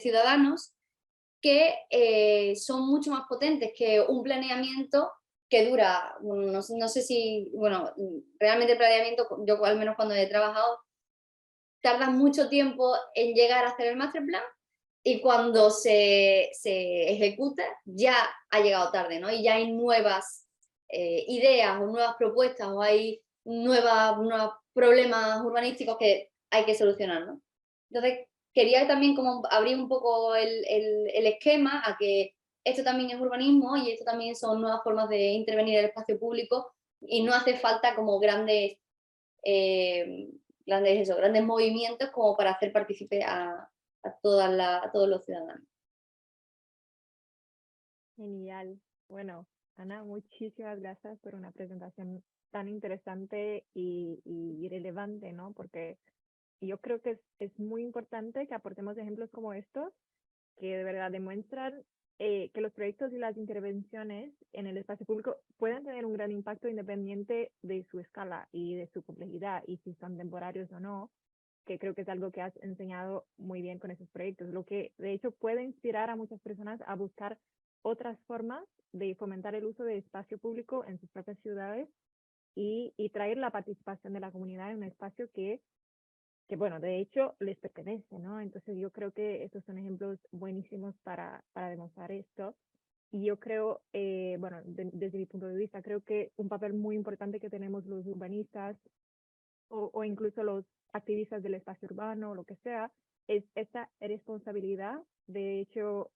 ciudadanos, que son mucho más potentes que un planeamiento que dura, no sé si, bueno, realmente el planeamiento, yo al menos cuando he trabajado, tarda mucho tiempo en llegar a hacer el master plan, y cuando se ejecuta ya ha llegado tarde, ¿no? Y ya hay nuevas ideas o nuevas propuestas o hay nuevos problemas urbanísticos que hay que solucionar, ¿no? Entonces, quería también como abrir un poco el esquema a que esto también es urbanismo y esto también son nuevas formas de intervenir en el espacio público, y no hace falta como grandes movimientos como para hacer partícipe a todos los ciudadanos. Genial. Bueno, Ana, muchísimas gracias por una presentación tan interesante y relevante, ¿no? Porque yo creo que es muy importante que aportemos ejemplos como estos, que de verdad demuestran que los proyectos y las intervenciones en el espacio público pueden tener un gran impacto independiente de su escala y de su complejidad, y si son temporarios o no, que creo que es algo que has enseñado muy bien con esos proyectos, lo que de hecho puede inspirar a muchas personas a buscar otras formas de fomentar el uso de espacio público en sus propias ciudades y traer la participación de la comunidad en un espacio que bueno, de hecho les pertenece, ¿no? Entonces yo creo que estos son ejemplos buenísimos para demostrar esto. Y yo creo, bueno, desde mi punto de vista, creo que un papel muy importante que tenemos los urbanistas o incluso los activistas del espacio urbano, o lo que sea, es esta responsabilidad de hecho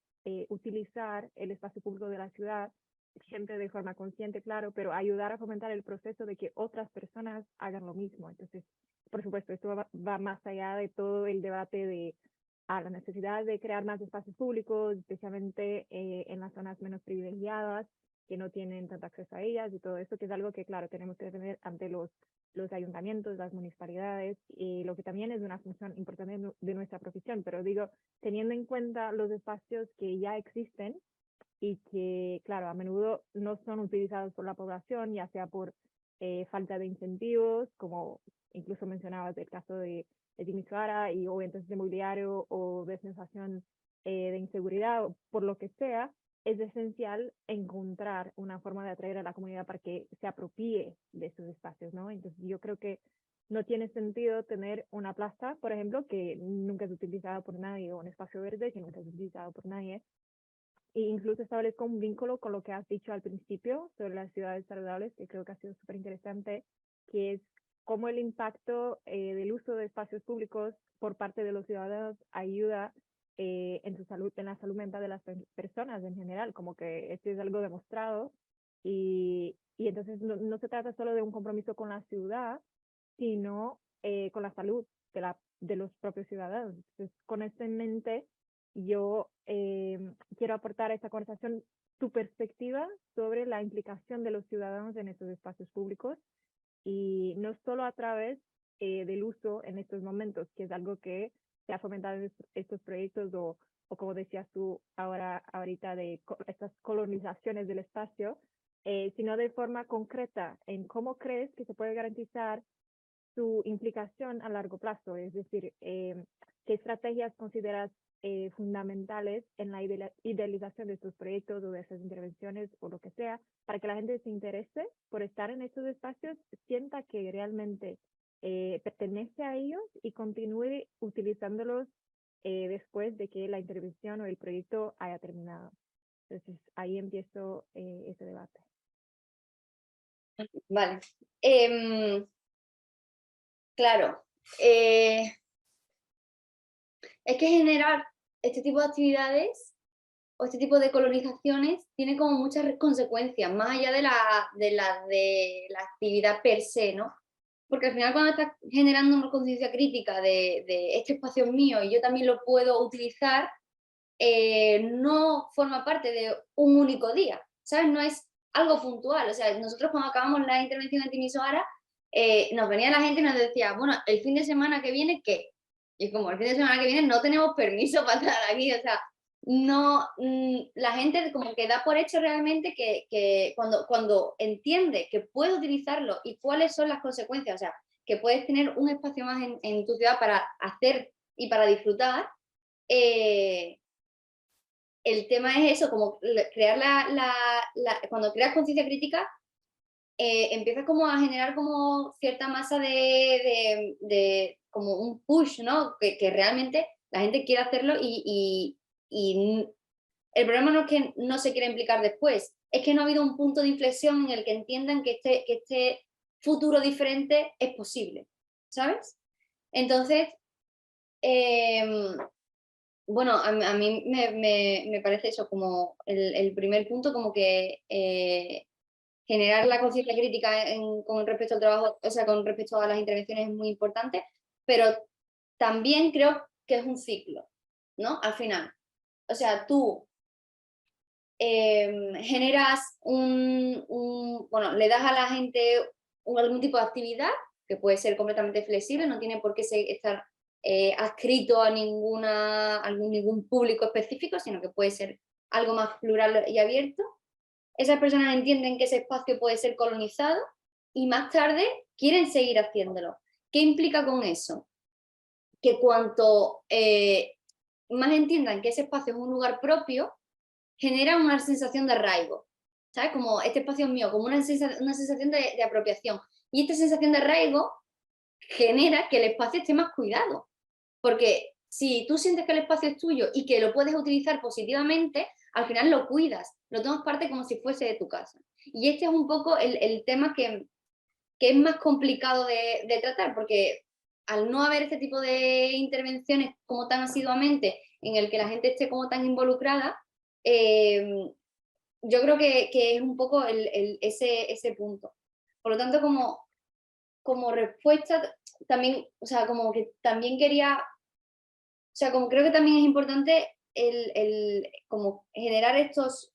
utilizar el espacio público de la ciudad, siempre de forma consciente, claro, pero ayudar a fomentar el proceso de que otras personas hagan lo mismo. Entonces, por supuesto, esto va más allá de todo el debate de la necesidad de crear más espacios públicos, especialmente en las zonas menos privilegiadas, que no tienen tanto acceso a ellas, y todo esto, que es algo que, claro, tenemos que tener ante los ayuntamientos, las municipalidades, y lo que también es una función importante de nuestra profesión. Pero digo, teniendo en cuenta los espacios que ya existen y que, claro, a menudo no son utilizados por la población, ya sea por falta de incentivos, como incluso mencionabas el caso de Timisoara, o entonces de mobiliario o de sensación de inseguridad, o por lo que sea, es esencial encontrar una forma de atraer a la comunidad para que se apropie de esos espacios, ¿no? Entonces yo creo que no tiene sentido tener una plaza, por ejemplo, que nunca es utilizada por nadie, o un espacio verde que nunca es utilizado por nadie. E incluso establezco un vínculo con lo que has dicho al principio sobre las ciudades saludables, que creo que ha sido súper interesante, que es cómo el impacto del uso de espacios públicos por parte de los ciudadanos ayuda en su salud, en la salud mental de las personas en general, como que esto es algo demostrado, y entonces no se trata solo de un compromiso con la ciudad, sino con la salud de los propios ciudadanos. Entonces, con esto en mente, yo quiero aportar a esta conversación tu perspectiva sobre la implicación de los ciudadanos en estos espacios públicos y no solo a través del uso en estos momentos, que es algo que se ha fomentado en estos proyectos o como decías tú ahorita de estas colonizaciones del espacio, sino de forma concreta en cómo crees que se puede garantizar su implicación a largo plazo, es decir, qué estrategias consideras fundamentales en la idealización de estos proyectos o de esas intervenciones o lo que sea, para que la gente se interese por estar en estos espacios, sienta que realmente pertenece a ellos y continúe utilizándolos después de que la intervención o el proyecto haya terminado. Entonces, ahí empiezo ese debate. Vale. Claro. Es que generar este tipo de actividades o este tipo de colonizaciones tiene como muchas consecuencias, más allá de la actividad per se, ¿no? Porque al final cuando estás generando una conciencia crítica de este espacio es mío y yo también lo puedo utilizar, no forma parte de un único día, ¿sabes? No es algo puntual. O sea, nosotros cuando acabamos la intervención antimisoara, nos venía la gente y nos decía, bueno, el fin de semana que viene, ¿qué? Y es como, el fin de semana que viene no tenemos permiso para estar aquí, o sea, no, la gente como que da por hecho realmente que cuando entiende que puede utilizarlo y cuáles son las consecuencias, o sea, que puedes tener un espacio más en tu ciudad para hacer y para disfrutar, el tema es eso, como crear cuando creas conciencia crítica, empiezas como a generar como cierta masa de como un push, ¿no? Que realmente la gente quiere hacerlo y el problema no es que no se quiera implicar después, es que no ha habido un punto de inflexión en el que entiendan que este futuro diferente es posible, ¿sabes? Entonces, bueno, a mí me parece eso como el primer punto, como que generar la conciencia crítica con respecto al trabajo, o sea, con respecto a las intervenciones es muy importante, pero también creo que es un ciclo, ¿no? Al final. O sea, tú generas bueno, le das a la gente algún tipo de actividad que puede ser completamente flexible, no tiene por qué estar adscrito a ningún público específico, sino que puede ser algo más plural y abierto. Esas personas entienden que ese espacio puede ser colonizado y más tarde quieren seguir haciéndolo. ¿Qué implica con eso? Que cuanto más entiendan que ese espacio es un lugar propio, genera una sensación de arraigo, ¿sabes? Como este espacio es mío, como una sensación de apropiación. Y esta sensación de arraigo genera que el espacio esté más cuidado. Porque si tú sientes que el espacio es tuyo y que lo puedes utilizar positivamente, al final lo cuidas, lo tomas parte como si fuese de tu casa. Y este es un poco el tema que es más complicado de tratar, porque al no haber este tipo de intervenciones como tan asiduamente, en el que la gente esté como tan involucrada, yo creo que es un poco ese punto. Por lo tanto, como respuesta, también, o sea, como que también quería, o sea, como creo que también es importante como generar estas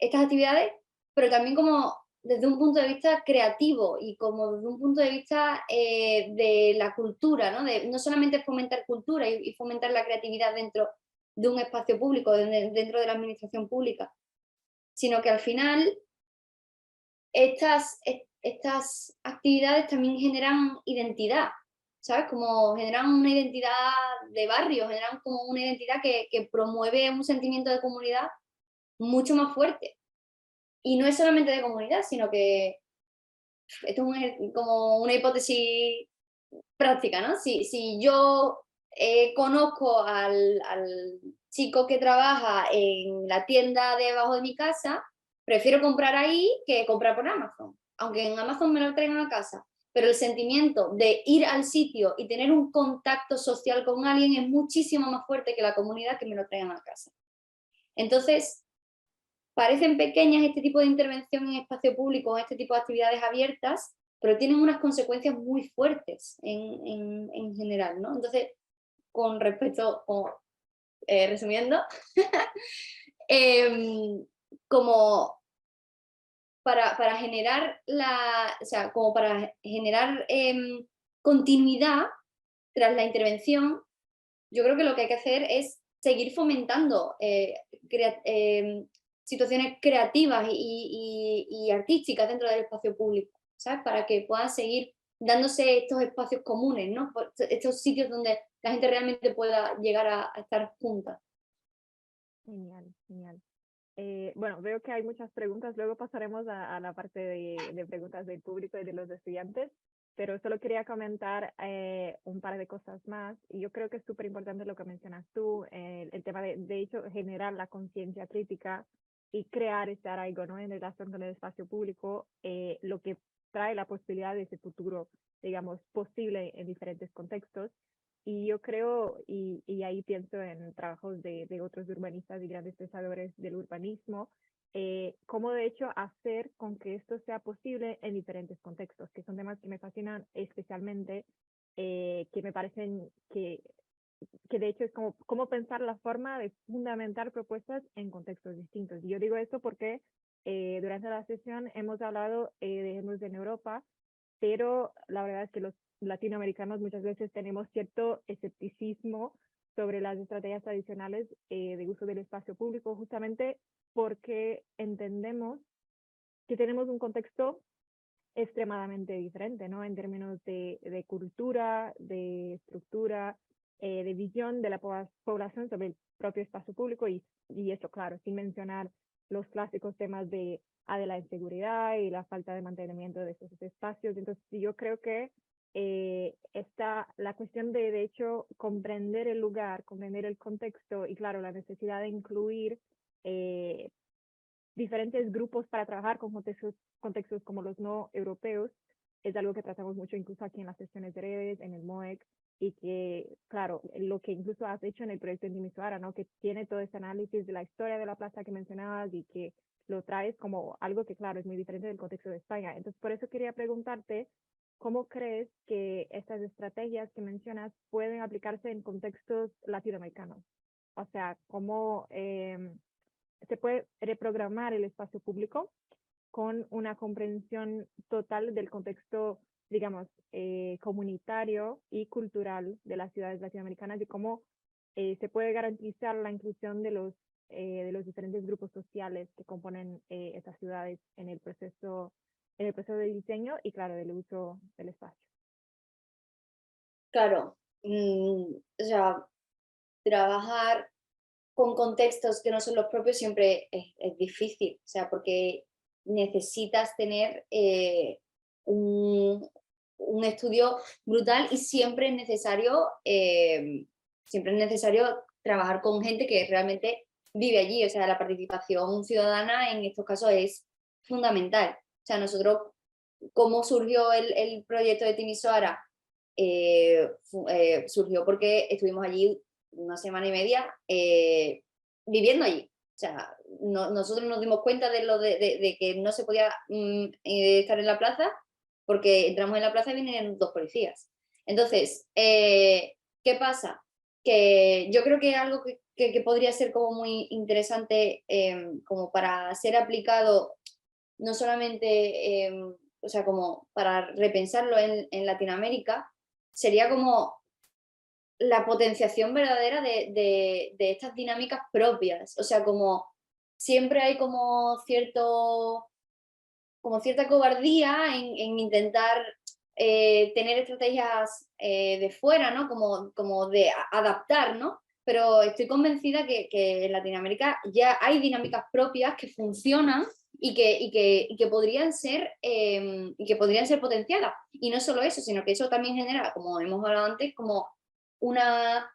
actividades, pero también como desde un punto de vista creativo y como desde un punto de vista de la cultura, ¿no? No solamente fomentar cultura y fomentar la creatividad dentro de un espacio público, dentro de la administración pública, sino que al final estas actividades también generan identidad, ¿sabes? Como generan una identidad de barrio, generan como una identidad que promueve un sentimiento de comunidad mucho más fuerte. Y no es solamente de comunidad, sino que esto es como una hipótesis práctica, ¿no? Si yo conozco al chico que trabaja en la tienda debajo de mi casa, prefiero comprar ahí que comprar por Amazon, aunque en Amazon me lo traigan a casa. Pero el sentimiento de ir al sitio y tener un contacto social con alguien es muchísimo más fuerte que la comunidad que me lo traigan a casa. Entonces, parecen pequeñas este tipo de intervención en espacio público, este tipo de actividades abiertas, pero tienen unas consecuencias muy fuertes en general, ¿no? Entonces, con respecto, resumiendo, como para generar como para generar continuidad tras la intervención, yo creo que lo que hay que hacer es seguir fomentando situaciones creativas y artísticas dentro del espacio público, ¿sabes? Para que puedan seguir dándose estos espacios comunes, ¿no? Estos sitios donde la gente realmente pueda llegar a estar juntas. Genial, genial. Bueno, veo que hay muchas preguntas, luego pasaremos a la parte de preguntas del público y de los estudiantes, pero solo quería comentar un par de cosas más, y yo creo que es súper importante lo que mencionas tú, el tema de hecho, generar la conciencia crítica y crear este arraigo, ¿no?, en relación con el espacio público, lo que trae la posibilidad de ese futuro, digamos, posible en diferentes contextos. Y yo creo, y ahí pienso en trabajos de otros urbanistas y grandes pensadores del urbanismo, cómo de hecho hacer con que esto sea posible en diferentes contextos, que son temas que me fascinan especialmente, que me parecen que de hecho es como cómo pensar la forma de fundamentar propuestas en contextos distintos. Y yo digo esto porque durante la sesión hemos hablado de ejemplos en Europa, pero la verdad es que los latinoamericanos muchas veces tenemos cierto escepticismo sobre las estrategias tradicionales de uso del espacio público, justamente porque entendemos que tenemos un contexto extremadamente diferente, ¿no? En términos de cultura, de estructura, de visión de la población sobre el propio espacio público y eso, claro, sin mencionar los clásicos temas de la inseguridad y la falta de mantenimiento de esos espacios. Entonces, yo creo que está la cuestión de hecho, comprender el lugar, comprender el contexto y, claro, la necesidad de incluir diferentes grupos para trabajar con contextos como los no europeos, es algo que tratamos mucho incluso aquí en las sesiones de redes, en el MOEC, y que, claro, lo que incluso has hecho en el proyecto en Timisoara, ¿no?, que tiene todo ese análisis de la historia de la plaza que mencionabas y que lo traes como algo que, claro, es muy diferente del contexto de España. Entonces, por eso quería preguntarte, ¿cómo crees que estas estrategias que mencionas pueden aplicarse en contextos latinoamericanos? O sea, ¿cómo se puede reprogramar el espacio público con una comprensión total del contexto, digamos, comunitario y cultural de las ciudades latinoamericanas y cómo se puede garantizar la inclusión de los diferentes grupos sociales que componen estas ciudades en el proceso de diseño y, claro, del uso del espacio? Claro, o sea, trabajar con contextos que no son los propios siempre es difícil, o sea, porque necesitas tener un estudio brutal y siempre es necesario trabajar con gente que realmente vive allí, o sea, la participación ciudadana en estos casos es fundamental. O sea, nosotros, ¿cómo surgió el proyecto de Timisoara? Surgió porque estuvimos allí una semana y media viviendo allí. O sea, nosotros nos dimos cuenta de que no se podía estar en la plaza porque entramos en la plaza y vienen 2 policías. Entonces, ¿qué pasa? Que yo creo que algo que podría ser como muy interesante como para ser aplicado no solamente, o sea, como para repensarlo en Latinoamérica, sería como la potenciación verdadera de estas dinámicas propias. O sea, como siempre hay como cierta cobardía en intentar tener estrategias de fuera, ¿no? Como de adaptar, ¿no? Pero estoy convencida que en Latinoamérica ya hay dinámicas propias que funcionan y que podrían ser potenciadas. Y no solo eso, sino que eso también genera, como hemos hablado antes, como una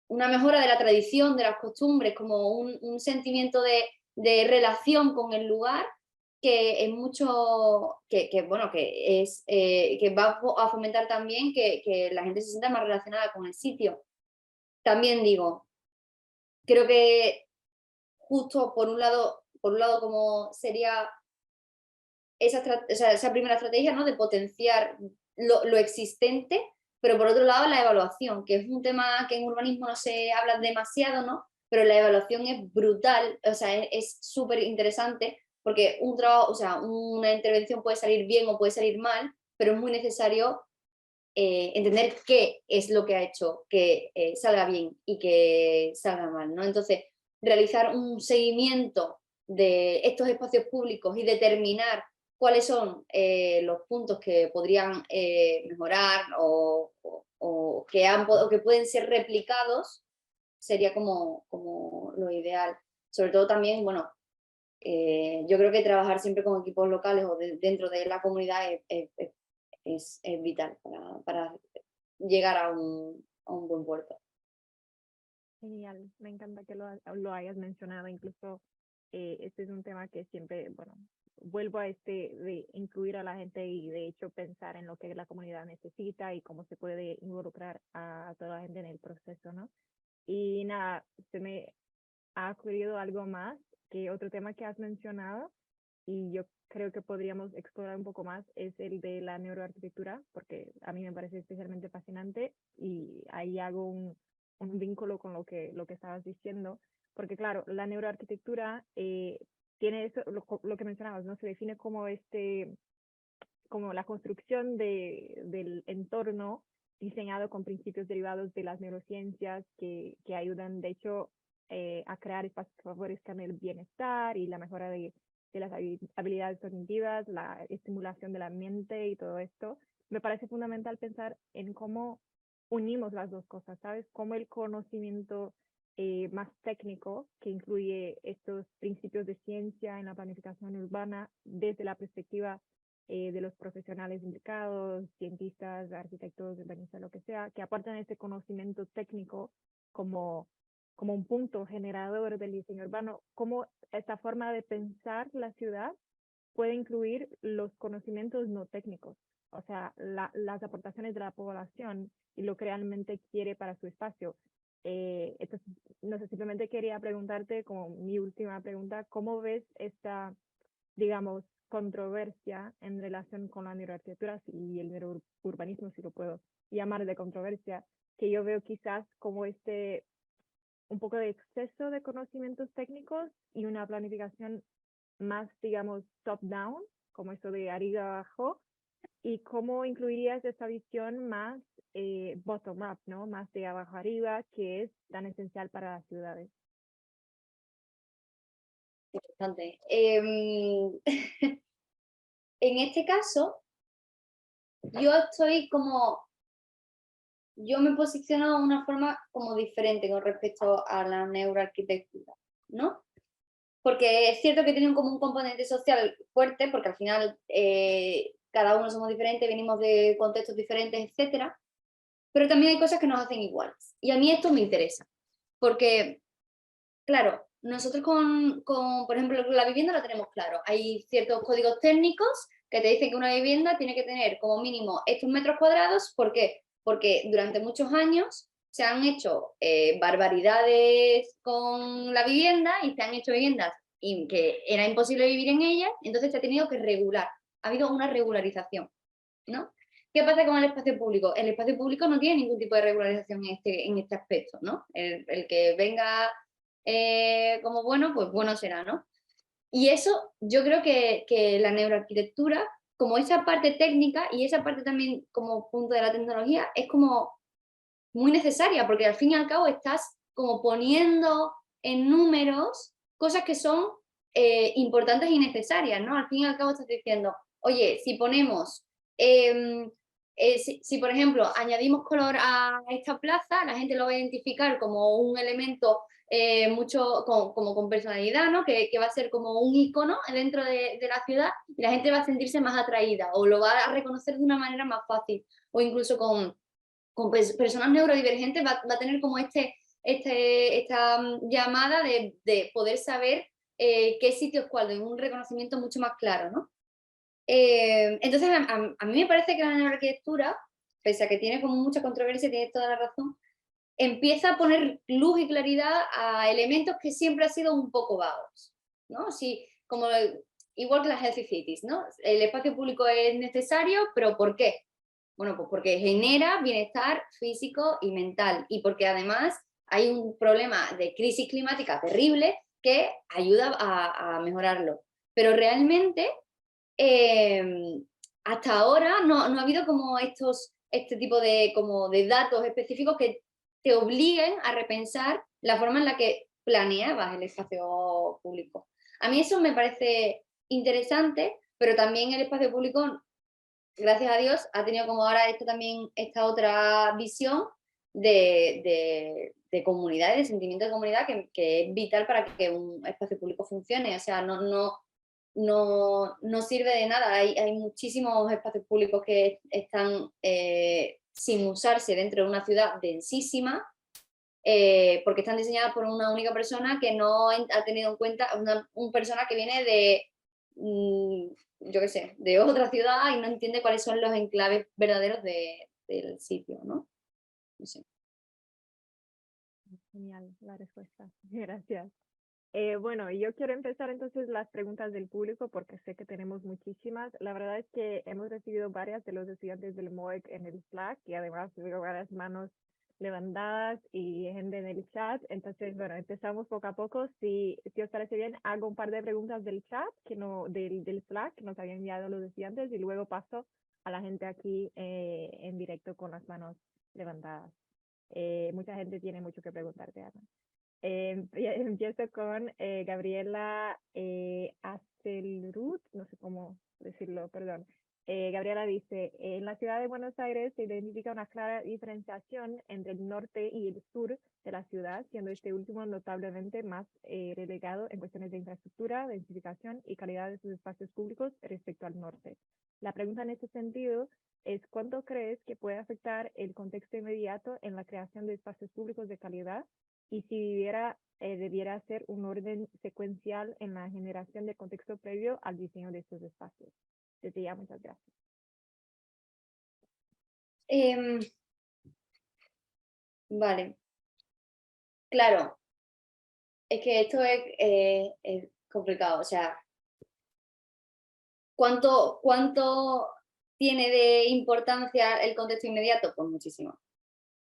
mejora de la tradición, de las costumbres, como un sentimiento de relación con el lugar que es mucho, bueno, que va a fomentar también que la gente se sienta más relacionada con el sitio. También digo, creo que justo por un lado como sería esa primera estrategia, ¿no?, de potenciar lo existente, pero por otro lado la evaluación, que es un tema que en urbanismo no se habla demasiado, ¿no? pero la evaluación es brutal, o sea, es súper interesante, porque un trabajo, o sea, una intervención puede salir bien o puede salir mal, pero es muy necesario entender qué es lo que ha hecho que salga bien y que salga mal, ¿no? Entonces, realizar un seguimiento de estos espacios públicos y determinar cuáles son los puntos que podrían mejorar o que pueden ser replicados, sería como lo ideal. Sobre todo también, bueno, yo creo que trabajar siempre con equipos locales o dentro de la comunidad es vital para llegar a un buen puerto. Genial, me encanta que lo hayas mencionado, incluso este es un tema que siempre, bueno, vuelvo a de incluir a la gente y de hecho pensar en lo que la comunidad necesita y cómo se puede involucrar a toda la gente en el proceso, ¿no? Y nada, se me ha ocurrido algo más, que otro tema que has mencionado y yo creo que podríamos explorar un poco más es el de la neuroarquitectura, porque a mí me parece especialmente fascinante y ahí hago un vínculo con lo que estabas diciendo, porque claro, la neuroarquitectura tiene eso, lo que mencionabas, ¿no? Se define como como la construcción del entorno diseñado con principios derivados de las neurociencias que ayudan, de hecho, a crear espacios que favorezcan el bienestar y la mejora de las habilidades cognitivas, la estimulación de la mente y todo esto. Me parece fundamental pensar en cómo unimos las dos cosas, ¿sabes? Cómo el conocimiento más técnico, que incluye estos principios de ciencia en la planificación urbana desde la perspectiva de los profesionales implicados, cientistas, arquitectos, urbanistas, lo que sea, que aportan ese conocimiento técnico como un punto generador del diseño urbano, cómo esta forma de pensar la ciudad puede incluir los conocimientos no técnicos, o sea, las aportaciones de la población y lo que realmente quiere para su espacio. Entonces, no sé, simplemente quería preguntarte, como mi última pregunta, ¿cómo ves esta, digamos, controversia en relación con la neuroarquitectura y el neurourbanismo, si lo puedo llamar de controversia, que yo veo quizás como un poco de exceso de conocimientos técnicos y una planificación más, digamos, top-down, como eso de arriba abajo, y cómo incluirías esta visión más bottom-up, ¿no? Más de abajo arriba, que es tan esencial para las ciudades. Bastante. En este caso, yo me posiciono de una forma como diferente con respecto a la neuroarquitectura, ¿no? Porque es cierto que tiene como un componente social fuerte, porque al final cada uno somos diferentes, venimos de contextos diferentes, etcétera, pero también hay cosas que nos hacen iguales. Y a mí esto me interesa, porque, claro, nosotros por ejemplo, la vivienda la tenemos claro. Hay ciertos códigos técnicos que te dicen que una vivienda tiene que tener como mínimo estos metros cuadrados. ¿Por qué? Porque durante muchos años se han hecho barbaridades con la vivienda y se han hecho viviendas que era imposible vivir en ellas, entonces se ha tenido que regular. Ha habido una regularización, ¿no? ¿Qué pasa con el espacio público? El espacio público no tiene ningún tipo de regularización en este aspecto, ¿no? El que venga como bueno, pues bueno será, ¿no? Y eso yo creo que la neuroarquitectura, como esa parte técnica y esa parte también como punto de la tecnología, es como muy necesaria, porque al fin y al cabo estás como poniendo en números cosas que son importantes y necesarias, ¿no? Al fin y al cabo estás diciendo, oye, si ponemos, si por ejemplo añadimos color a esta plaza, la gente lo va a identificar como un elemento mucho como con personalidad, ¿no? Que va a ser como un icono dentro de la ciudad y la gente va a sentirse más atraída o lo va a reconocer de una manera más fácil, o incluso con personas neurodivergentes va a tener como esta llamada de poder saber qué sitio es cuál, de un reconocimiento mucho más claro, ¿no? Entonces, a mí me parece que la neuroarquitectura, pese a que tiene como mucha controversia, tiene toda la razón, empieza a poner luz y claridad a elementos que siempre han sido un poco vagos, ¿no? Sí, como igual que las healthy cities, ¿no? El espacio público es necesario, pero ¿por qué? Bueno, pues porque genera bienestar físico y mental y porque además hay un problema de crisis climática terrible que ayuda a mejorarlo. Pero realmente, hasta ahora no ha habido como este tipo de datos específicos que te obliguen a repensar la forma en la que planeabas el espacio público. A mí eso me parece interesante, pero también el espacio público, gracias a Dios, ha tenido como ahora esta otra visión de comunidad y de sentimiento de comunidad que es vital para que un espacio público funcione. O sea, no sirve de nada. Hay muchísimos espacios públicos que están sin usarse dentro de una ciudad densísima, porque están diseñadas por una única persona que no ha tenido en cuenta, una persona que viene de, yo qué sé, de otra ciudad y no entiende cuáles son los enclaves verdaderos del sitio, ¿no? No sé. Genial la respuesta. Gracias. Bueno, yo quiero empezar entonces las preguntas del público porque sé que tenemos muchísimas. La verdad es que hemos recibido varias de los estudiantes del MOEC en el Slack y además veo varias manos levantadas y gente en el chat. Entonces, bueno, empezamos poco a poco. Si os parece bien, hago un par de preguntas del chat, del Slack, que nos habían enviado los estudiantes, y luego paso a la gente aquí en directo con las manos levantadas. Mucha gente tiene mucho que preguntarte, Ana. Empiezo con Gabriela Astelrut, no sé cómo decirlo, perdón. Gabriela dice, en la ciudad de Buenos Aires se identifica una clara diferenciación entre el norte y el sur de la ciudad, siendo este último notablemente más relegado en cuestiones de infraestructura, densificación y calidad de sus espacios públicos respecto al norte. La pregunta en este sentido es, ¿cuánto crees que puede afectar el contexto inmediato en la creación de espacios públicos de calidad? Y si debiera ser un orden secuencial en la generación de contexto previo al diseño de estos espacios. Desde ya, muchas gracias. Vale. Claro, es que esto es complicado. O sea, ¿cuánto tiene de importancia el contexto inmediato? Pues muchísimo.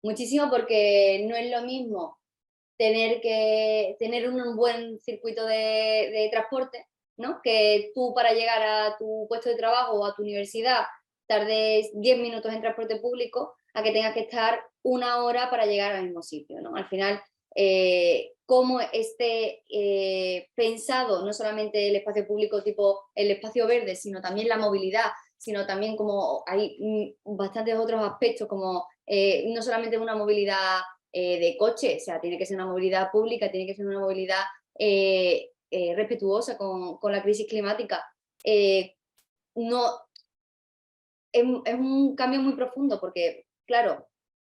Muchísimo, porque no es lo mismo tener un buen circuito de transporte, ¿no? Que tú, para llegar a tu puesto de trabajo o a tu universidad, tardes 10 minutos en transporte público, a que tengas que estar 1 hora para llegar al mismo sitio, ¿no? Al final, cómo esté pensado no solamente el espacio público tipo el espacio verde, sino también la movilidad, sino también como hay bastantes otros aspectos, como no solamente una movilidad de coche, o sea, tiene que ser una movilidad pública, tiene que ser una movilidad respetuosa con la crisis climática. No, es un cambio muy profundo, porque, claro,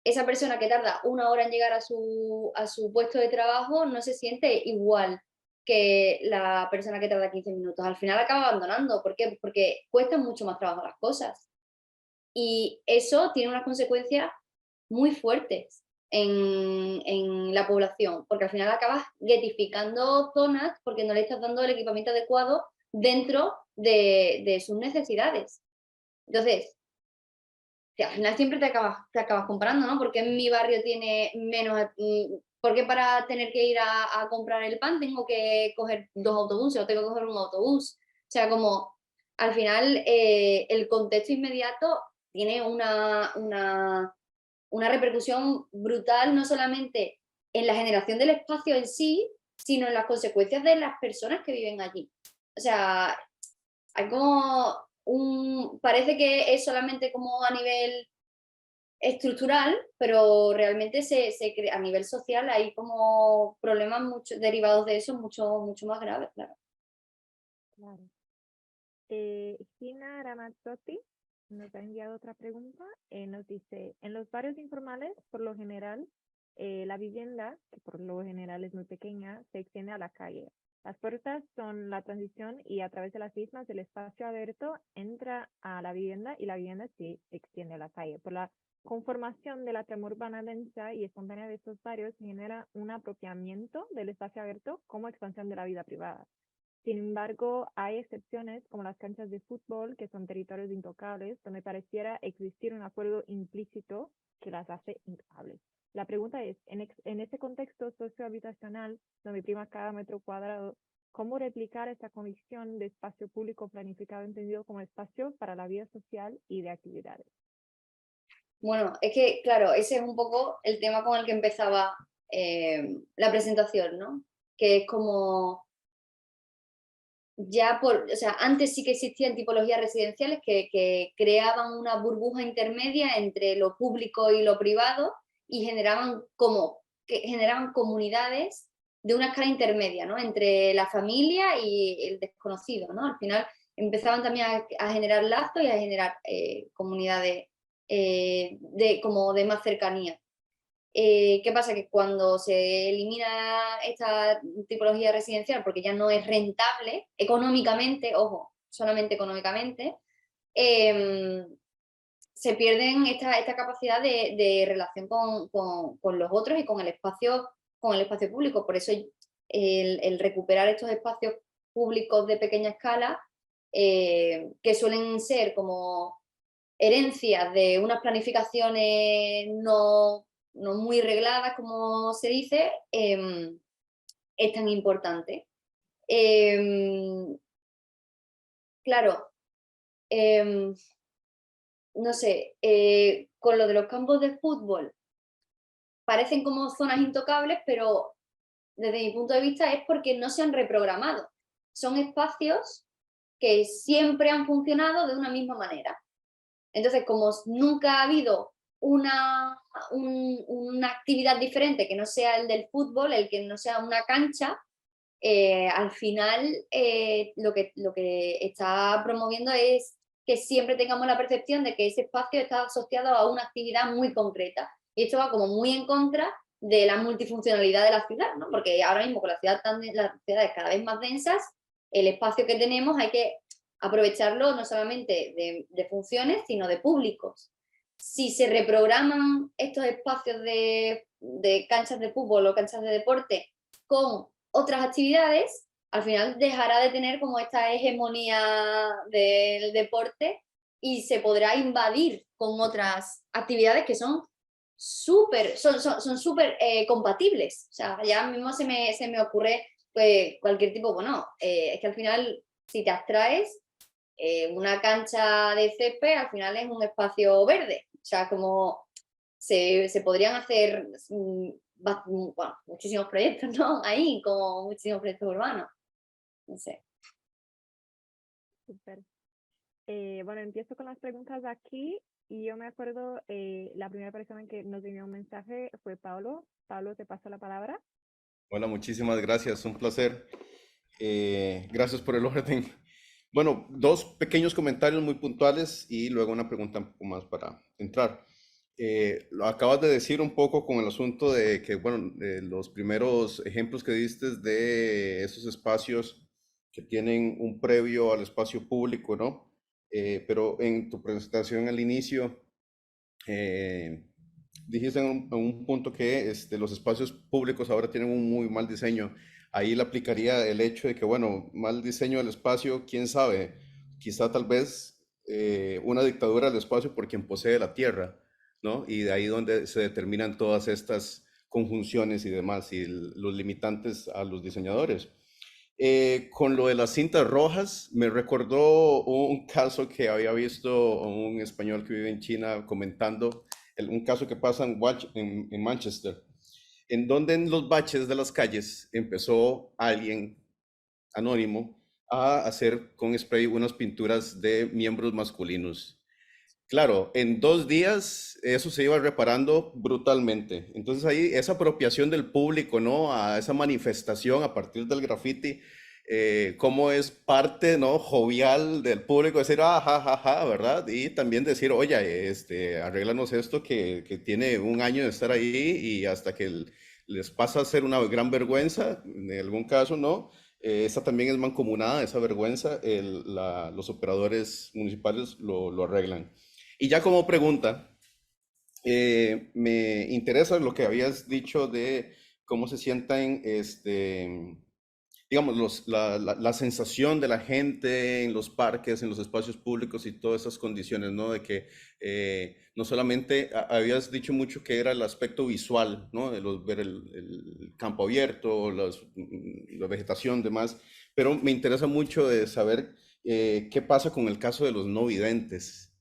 esa persona que tarda 1 hora en llegar a su puesto de trabajo no se siente igual que la persona que tarda 15 minutos. Al final acaba abandonando. ¿Por qué? Porque cuestan mucho más trabajo las cosas. Y eso tiene unas consecuencias muy fuertes en la población, porque al final acabas ghettificando zonas porque no le estás dando el equipamiento adecuado dentro de sus necesidades. Entonces, al final siempre te acabas comparando, ¿no? Porque en mi barrio tiene menos... Porque para tener que ir a comprar el pan tengo que coger 2 autobuses o tengo que coger un autobús. O sea, como al final el contexto inmediato tiene una repercusión brutal, no solamente en la generación del espacio en sí, sino en las consecuencias de las personas que viven allí. O sea, hay como parece que es solamente como a nivel estructural, pero realmente a nivel social hay como problemas derivados de eso mucho más graves, claro. Claro. Gina Ramazzotti nos ha enviado otra pregunta. Nos dice, en los barrios informales, por lo general, la vivienda, que por lo general es muy pequeña, se extiende a la calle. Las puertas son la transición y a través de las mismas el espacio abierto entra a la vivienda y la vivienda se extiende a la calle. Por la conformación de la trama urbana densa y espontánea de estos barrios se genera un apropiamiento del espacio abierto como expansión de la vida privada. Sin embargo, hay excepciones como las canchas de fútbol, que son territorios intocables, donde pareciera existir un acuerdo implícito que las hace intocables. La pregunta es, en este contexto sociohabitacional, donde prima cada metro cuadrado, ¿cómo replicar esta convicción de espacio público planificado entendido como espacio para la vida social y de actividades? Bueno, es que, claro, ese es un poco el tema con el que empezaba la presentación, ¿no? Que es como, o sea, antes sí que existían tipologías residenciales que creaban una burbuja intermedia entre lo público y lo privado y generaban comunidades de una escala intermedia, ¿no? Entre la familia y el desconocido, ¿no? Al final empezaban también a generar lazos y a generar comunidades como de más cercanía. ¿Qué pasa? Que cuando se elimina esta tipología residencial porque ya no es rentable económicamente, ojo, solamente económicamente, se pierden esta capacidad de relación con los otros y con el espacio público. Por eso el recuperar estos espacios públicos de pequeña escala, que suelen ser como herencias de unas planificaciones no muy regladas, como se dice, es tan importante. Claro, no sé, con lo de los campos de fútbol, parecen como zonas intocables, pero desde mi punto de vista es porque no se han reprogramado. Son espacios que siempre han funcionado de una misma manera. Entonces, como nunca ha habido una actividad diferente que no sea el del fútbol, el que no sea una cancha, al final lo que está promoviendo es que siempre tengamos la percepción de que ese espacio está asociado a una actividad muy concreta. Y esto va como muy en contra de la multifuncionalidad de la ciudad, ¿no? Porque ahora mismo con las ciudades cada vez más densas, el espacio que tenemos hay que aprovecharlo no solamente de funciones, sino de públicos. Si se reprograman estos espacios de canchas de fútbol o canchas de deporte con otras actividades, al final dejará de tener como esta hegemonía del deporte y se podrá invadir con otras actividades que son súper compatibles. O sea, ya mismo se me ocurre pues, cualquier tipo, bueno, es que al final si te abstraes, una cancha de césped al final es un espacio verde. O sea, como se podrían hacer bueno, muchísimos proyectos, ¿no? Ahí, como muchísimos proyectos urbanos. No sé. Súper. Bueno, empiezo con las preguntas aquí y yo me acuerdo, la primera persona que nos envió un mensaje fue Pablo. Pablo, te paso la palabra. Hola, muchísimas gracias, un placer. Gracias por el orden. Bueno, dos pequeños comentarios muy puntuales y luego una pregunta un poco más para entrar. Lo acabas de decir un poco con el asunto de que, bueno, de los primeros ejemplos que diste de esos espacios que tienen un previo al espacio público, ¿no? Pero en tu presentación al inicio, dijiste en un punto que los espacios públicos ahora tienen un muy mal diseño. Ahí le aplicaría el hecho de que, bueno, mal diseño del espacio, quién sabe, quizá tal vez una dictadura del espacio por quien posee la tierra, ¿no? Y de ahí donde se determinan todas estas conjunciones y demás, y los limitantes a los diseñadores. Con lo de las cintas rojas, me recordó un caso que había visto un español que vive en China comentando, un caso que pasa en Manchester, en donde en los baches de las calles empezó alguien anónimo a hacer con spray unas pinturas de miembros masculinos. Claro, en 2 días eso se iba reparando brutalmente. Entonces ahí esa apropiación del público, ¿no? A esa manifestación a partir del graffiti, cómo es parte, ¿no? Jovial del público, decir, ah, ja, ja, ja, ¿verdad? Y también decir, oye, arréglanos esto que tiene un año de estar ahí y hasta que les pasa a ser una gran vergüenza, en algún caso, ¿no? Esa también es mancomunada, esa vergüenza, los operadores municipales lo arreglan. Y ya como pregunta, me interesa lo que habías dicho de cómo se sientan digamos, la sensación de la gente en los parques, en los espacios públicos y todas esas condiciones, ¿no? De que no solamente, habías dicho mucho que era el aspecto visual, ¿no? De ver el campo abierto, la vegetación, demás, pero me interesa mucho de saber qué pasa con el caso de los no videntes,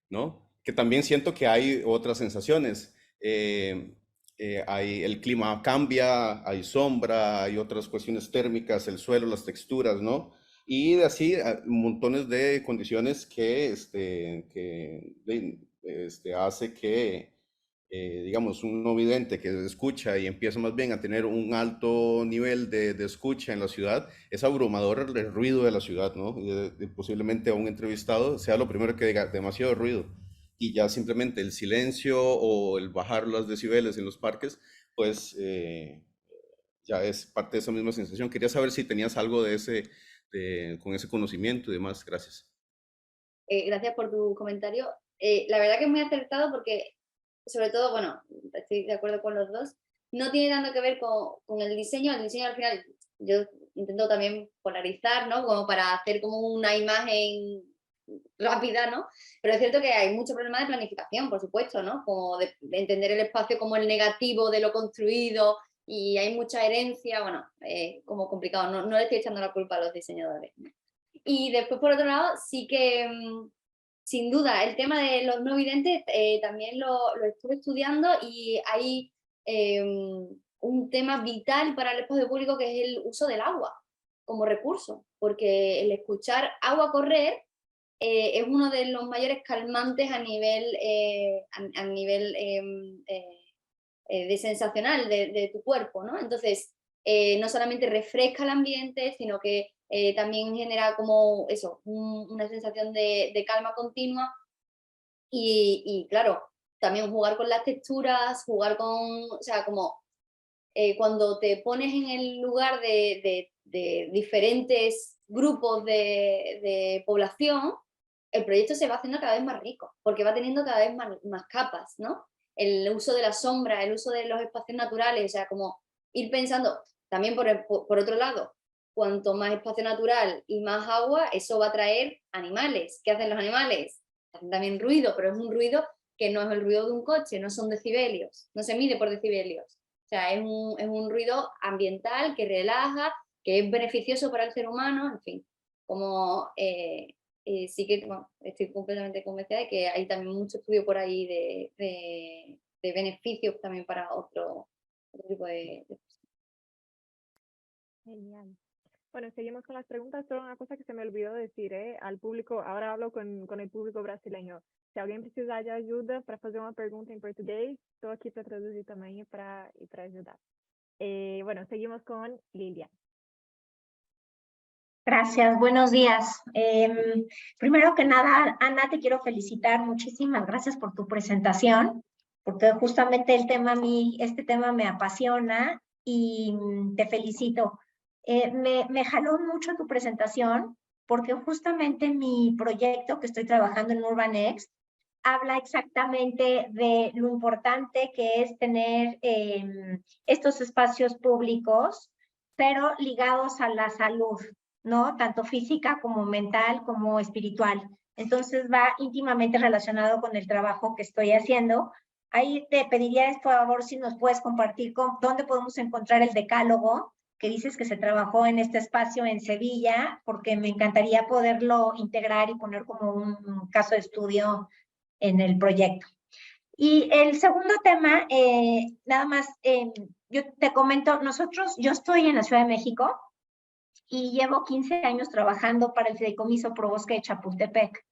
¿no? Que también siento que hay otras sensaciones. El clima cambia, hay sombra, hay otras cuestiones térmicas, el suelo, las texturas, ¿no? Y de así montones de condiciones que, hace que, digamos, un no vidente que escucha y empieza más bien a tener un alto nivel de escucha en la ciudad, es abrumador el ruido de la ciudad, ¿no? Posiblemente a un entrevistado sea lo primero que diga, demasiado ruido, y ya simplemente el silencio o el bajar los decibeles en los parques, pues ya es parte de esa misma sensación. Quería saber si tenías algo de con ese conocimiento y demás. Gracias. Gracias por tu comentario. La verdad que es muy acertado porque, sobre todo, bueno, estoy de acuerdo con los dos, no tiene tanto que ver con el diseño. El diseño al final yo intento también polarizar, ¿no? Como para hacer como una imagen rápida, ¿no? Pero es cierto que hay mucho problema de planificación, por supuesto, ¿no? Como de entender el espacio como el negativo de lo construido, y hay mucha herencia, bueno, como complicado, no le estoy echando la culpa a los diseñadores, ¿no? Y después, por otro lado, sí que, sin duda, el tema de los no videntes también lo estuve estudiando, y hay un tema vital para el espacio público, que es el uso del agua como recurso, porque el escuchar agua correr es uno de los mayores calmantes a nivel, de sensacional de tu cuerpo, ¿no? Entonces, no solamente refresca el ambiente, sino que también genera como eso, una sensación de calma continua, y claro, también jugar con las texturas, jugar con, o sea, como cuando te pones en el lugar de diferentes grupos de población, el proyecto se va haciendo cada vez más rico, porque va teniendo cada vez más capas, ¿no? El uso de la sombra, el uso de los espacios naturales, o sea, como ir pensando, también por otro lado, cuanto más espacio natural y más agua, eso va a traer animales. ¿Qué hacen los animales? Hacen también ruido, pero es un ruido que no es el ruido de un coche, no son decibelios, no se mide por decibelios. O sea, es un ruido ambiental que relaja, que es beneficioso para el ser humano, en fin, como sí que, bueno, estoy completamente convencida de que hay también mucho estudio por ahí de beneficios también para otro tipo de Genial. Bueno, seguimos con las preguntas. Solo una cosa que se me olvidó decir, al público, ahora hablo con el público brasileño. Se alguém precisar de ajuda para fazer uma pergunta em português, estou aqui para traduzir também e para ajudar. Bueno, seguimos con Lilia. Gracias, buenos días. Primero que nada, Ana, te quiero felicitar. Muchísimas gracias por tu presentación, porque justamente este tema me apasiona y te felicito. Me jaló mucho tu presentación porque justamente mi proyecto que estoy trabajando en UrbanX habla exactamente de lo importante que es tener estos espacios públicos, pero ligados a la salud, ¿no? Tanto física como mental como espiritual. Entonces va íntimamente relacionado con el trabajo que estoy haciendo. Ahí te pediría, por favor, si nos puedes compartir dónde podemos encontrar el decálogo que dices que se trabajó en este espacio en Sevilla, porque me encantaría poderlo integrar y poner como un caso de estudio en el proyecto. Y el segundo tema, nada más, yo te comento, yo estoy en la Ciudad de México y llevo 15 años trabajando para el Fideicomiso Probosque de Chapultepec.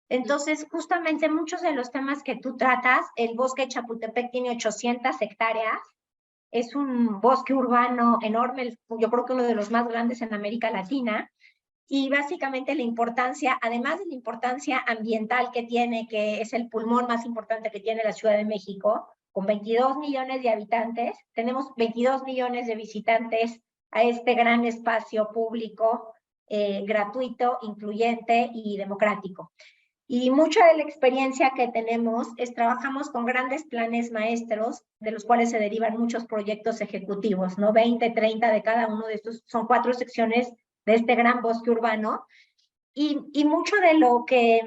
Entonces, justamente muchos de los temas que tú tratas, el bosque de Chapultepec tiene 800 hectáreas, es un bosque urbano enorme, yo creo que uno de los más grandes en América Latina, y básicamente la importancia, además de la importancia ambiental que tiene, que es el pulmón más importante que tiene la Ciudad de México, con 22 millones de habitantes, tenemos 22 millones de visitantes a este gran espacio público, gratuito, incluyente y democrático. Y mucha de la experiencia que tenemos es trabajamos con grandes planes maestros, de los cuales se derivan muchos proyectos ejecutivos, ¿no? 20, 30 de cada uno de estos, son 4 secciones de este gran bosque urbano. Y mucho de lo que,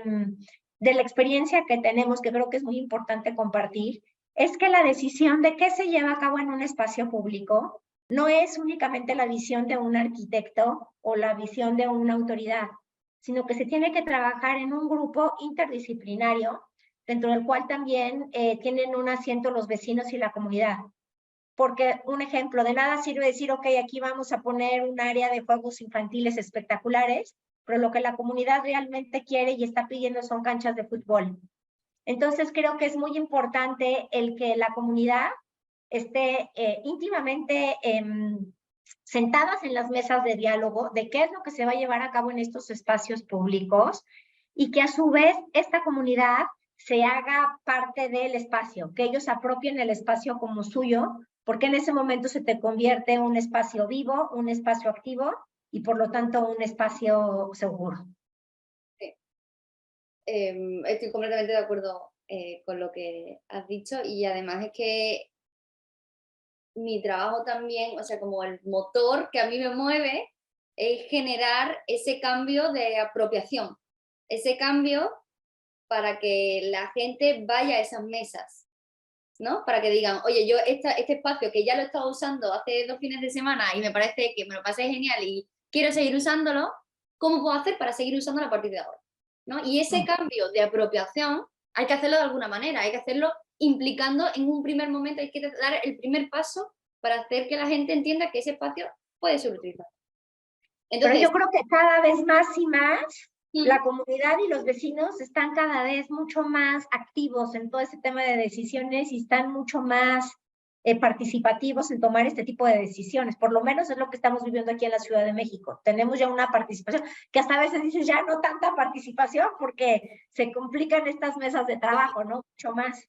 de la experiencia que tenemos, que creo que es muy importante compartir, es que la decisión de qué se lleva a cabo en un espacio público no es únicamente la visión de un arquitecto o la visión de una autoridad, sino que se tiene que trabajar en un grupo interdisciplinario, dentro del cual también tienen un asiento los vecinos y la comunidad. Porque, un ejemplo, de nada sirve decir, ok, aquí vamos a poner un área de juegos infantiles espectaculares, pero lo que la comunidad realmente quiere y está pidiendo son canchas de fútbol. Entonces, creo que es muy importante el que la comunidad esté íntimamente sentadas en las mesas de diálogo de qué es lo que se va a llevar a cabo en estos espacios públicos y que a su vez esta comunidad se haga parte del espacio, que ellos apropien el espacio como suyo, porque en ese momento se te convierte en un espacio vivo, un espacio activo y por lo tanto un espacio seguro. Sí. Estoy completamente de acuerdo con lo que has dicho y además es que mi trabajo también, o sea, como el motor que a mí me mueve es generar ese cambio de apropiación, ese cambio para que la gente vaya a esas mesas, ¿no? Para que digan, oye, yo este espacio que ya lo he estado usando hace 2 fines de semana y me parece que me lo pasé genial y quiero seguir usándolo, ¿cómo puedo hacer para seguir usándolo a partir de ahora? ¿No? Y ese cambio de apropiación hay que hacerlo de alguna manera, hay que hacerlo implicando en un primer momento, hay que dar el primer paso para hacer que la gente entienda que ese espacio puede ser utilizado. Entonces, pero yo creo que cada vez más y más la comunidad y los vecinos están cada vez mucho más activos en todo ese tema de decisiones y están mucho más participativos en tomar este tipo de decisiones. Por lo menos es lo que estamos viviendo aquí en la Ciudad de México. Tenemos ya una participación que hasta a veces dices ya no tanta participación porque se complican estas mesas de trabajo, ¿no? Mucho más.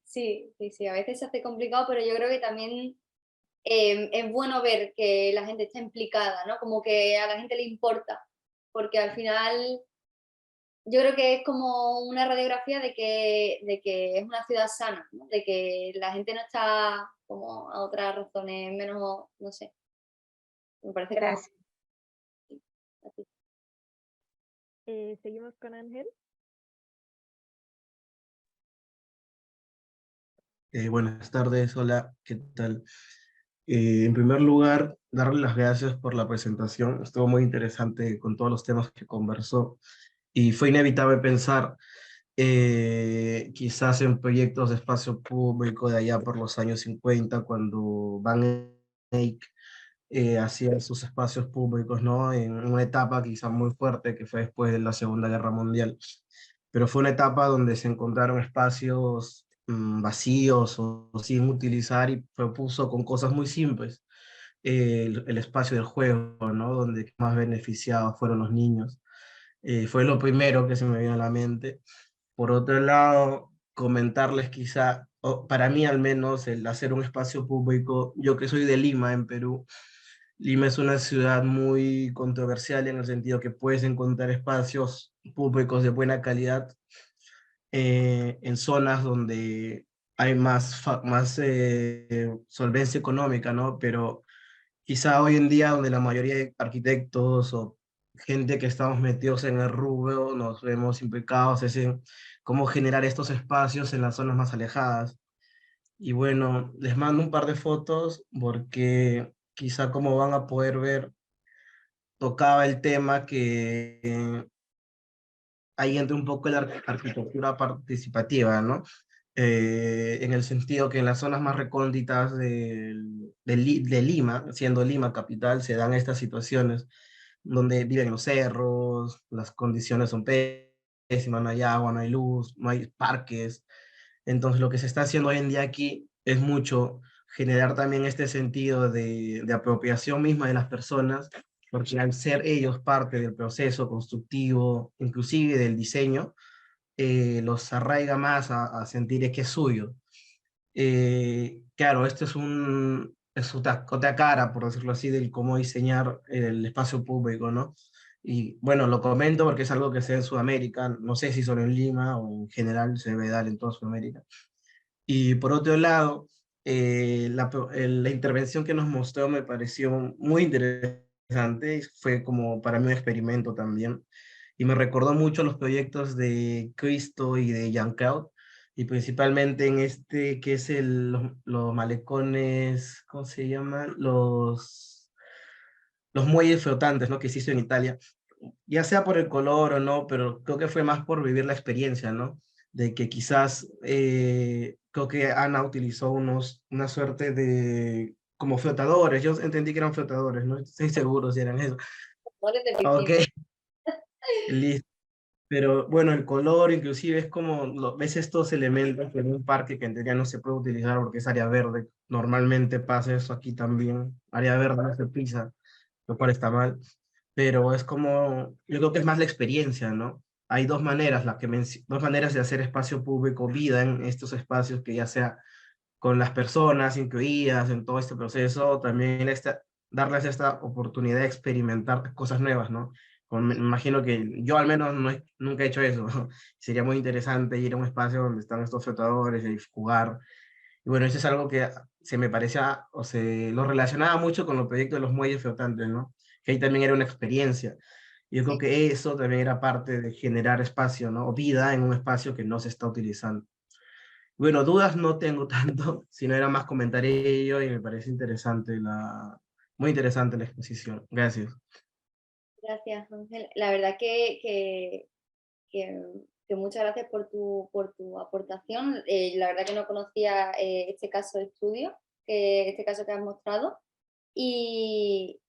Sí, a veces se hace complicado, pero yo creo que también es bueno ver que la gente está implicada, ¿no? Como que a la gente le importa, porque al final yo creo que es como una radiografía de que es una ciudad sana, ¿no? De que la gente no está como a otras razones menos, no sé, me parece que... Gracias. Seguimos con Ángel. Buenas tardes, hola, ¿qué tal? En primer lugar, darle las gracias por la presentación. Estuvo muy interesante con todos los temas que conversó y fue inevitable pensar quizás en proyectos de espacio público de allá por los años 50, cuando Van Eyck hacía sus espacios públicos, ¿no? En una etapa quizás muy fuerte que fue después de la Segunda Guerra Mundial. Pero fue una etapa donde se encontraron espacios vacíos o sin utilizar y propuso con cosas muy simples el espacio del juego, ¿no? Donde más beneficiados fueron los niños. Fue lo primero que se me vino a la mente. Por otro lado, comentarles quizá, o para mí al menos, el hacer un espacio público, yo que soy de Lima, en Perú, Lima es una ciudad muy controversial en el sentido que puedes encontrar espacios públicos de buena calidad en zonas donde hay más solvencia económica, ¿no? Pero quizá hoy en día, donde la mayoría de arquitectos o gente que estamos metidos en el rubro nos vemos implicados es en cómo generar estos espacios en las zonas más alejadas. Y bueno, les mando un par de fotos porque quizá como van a poder ver, tocaba el tema que ahí entra un poco la arquitectura participativa, ¿no? En el sentido que en las zonas más recónditas de Lima, siendo Lima capital, se dan estas situaciones donde viven los cerros, las condiciones son pésimas, no hay agua, no hay luz, no hay parques. Entonces lo que se está haciendo hoy en día aquí es mucho generar también este sentido de apropiación misma de las personas, porque al ser ellos parte del proceso constructivo, inclusive del diseño, los arraiga más a sentir que es suyo. Claro, esto es otra cara, por decirlo así, de cómo diseñar el espacio público, ¿no? Y bueno, lo comento porque es algo que se da en Sudamérica, no sé si solo en Lima o en general se debe dar en toda Sudamérica. Y por otro lado, la intervención que nos mostró me pareció muy interesante, fue como para mí un experimento también, y me recordó mucho los proyectos de Cristo y de Jean Claude, y principalmente en este que es los malecones, ¿cómo se llaman? Los muelles flotantes, ¿no? Que se hizo en Italia, ya sea por el color o no, pero creo que fue más por vivir la experiencia, ¿no? De que quizás, creo que Ana utilizó una suerte de, como flotadores, yo entendí que eran flotadores, no estoy seguro si eran eso. Amores de Ok, piscina. listo. Pero bueno, el color inclusive es como, ves estos elementos en un parque que en teoría no se puede utilizar porque es área verde. Normalmente pasa eso aquí también. Área verde no se pisa, lo cual está mal. Pero es como, yo creo que es más la experiencia, ¿no? Hay dos maneras, dos maneras de hacer espacio público, vida en estos espacios, que ya sea con las personas incluidas en todo este proceso, también darles esta oportunidad de experimentar cosas nuevas, ¿no? Me imagino que yo al menos nunca he hecho eso. Sería muy interesante ir a un espacio donde están estos flotadores y jugar. Y bueno, eso es algo que se me parecía, o se lo relacionaba mucho con los proyectos de los muelles flotantes, ¿no? Que ahí también era una experiencia. Yo creo que eso también era parte de generar espacio, ¿no? O vida en un espacio que no se está utilizando. Bueno, dudas no tengo tanto, sino era más comentar ello y me parece interesante muy interesante la exposición. Gracias. Gracias, Ángel. La verdad que muchas gracias por tu aportación. La verdad que no conocía este caso de estudio, este caso que has mostrado. Y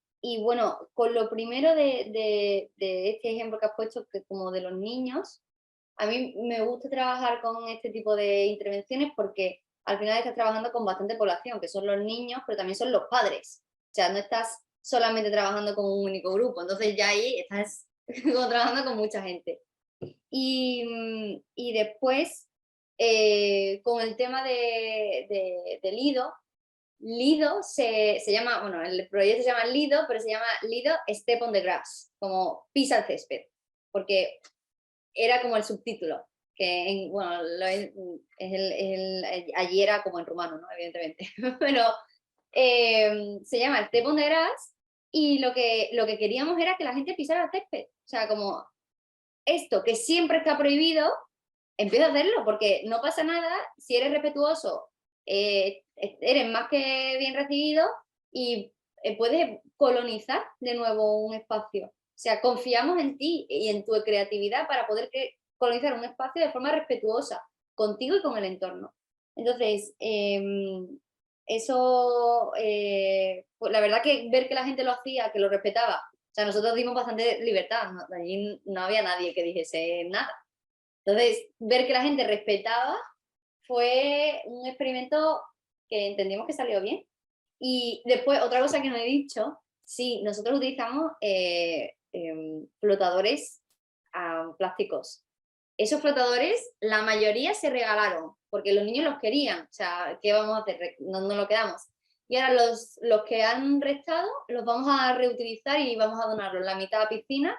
bueno, con lo primero de este ejemplo que has puesto, que como de los niños, a mí me gusta trabajar con este tipo de intervenciones porque al final estás trabajando con bastante población, que son los niños, pero también son los padres. O sea, no estás solamente trabajando con un único grupo, entonces ya ahí estás como trabajando con mucha gente. Y después, con el tema de Lido, Lido se llama, bueno, el proyecto se llama Lido, pero se llama Lido Step on the Grass, como pisa el césped, porque era como el subtítulo, que bueno, allí era como en rumano, ¿no? Evidentemente, pero se llama Step on the Grass y lo que queríamos era que la gente pisara el césped, o sea, como esto que siempre está prohibido, empieza a hacerlo, porque no pasa nada si eres respetuoso, eres más que bien recibido y puedes colonizar de nuevo un espacio. O sea, confiamos en ti y en tu creatividad para poder colonizar un espacio de forma respetuosa, contigo y con el entorno. Entonces, eso, pues la verdad que ver que la gente lo hacía, que lo respetaba, o sea, nosotros dimos bastante libertad, ¿no? Allí no había nadie que dijese nada. Entonces, ver que la gente respetaba fue un experimento que entendimos que salió bien. Y después, otra cosa que no he dicho, sí, nosotros utilizamos flotadores plásticos. Esos flotadores, la mayoría se regalaron, porque los niños los querían. O sea, ¿qué vamos a hacer? No nos lo quedamos. Y ahora los que han restado los vamos a reutilizar y vamos a donarlos la mitad a piscinas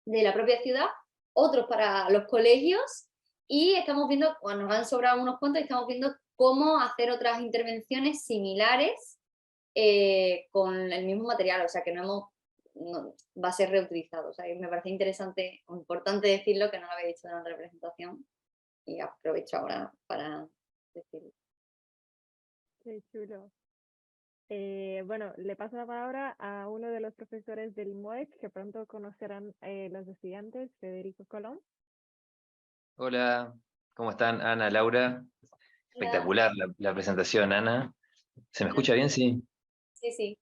de la propia ciudad, otros para los colegios y estamos viendo, bueno, nos han sobrado unos cuantos y estamos viendo cómo hacer otras intervenciones similares con el mismo material, o sea que no va a ser reutilizado. O sea, me parece interesante o importante decirlo, que no lo había dicho en otra presentación y aprovecho ahora para decirlo. Qué chulo. Bueno, le paso la palabra a uno de los profesores del MOEC que pronto conocerán los estudiantes, Federico Colón. Hola, ¿cómo están? Ana, Laura. Espectacular la presentación, Ana. ¿Se me escucha bien? Sí. Sí, sí.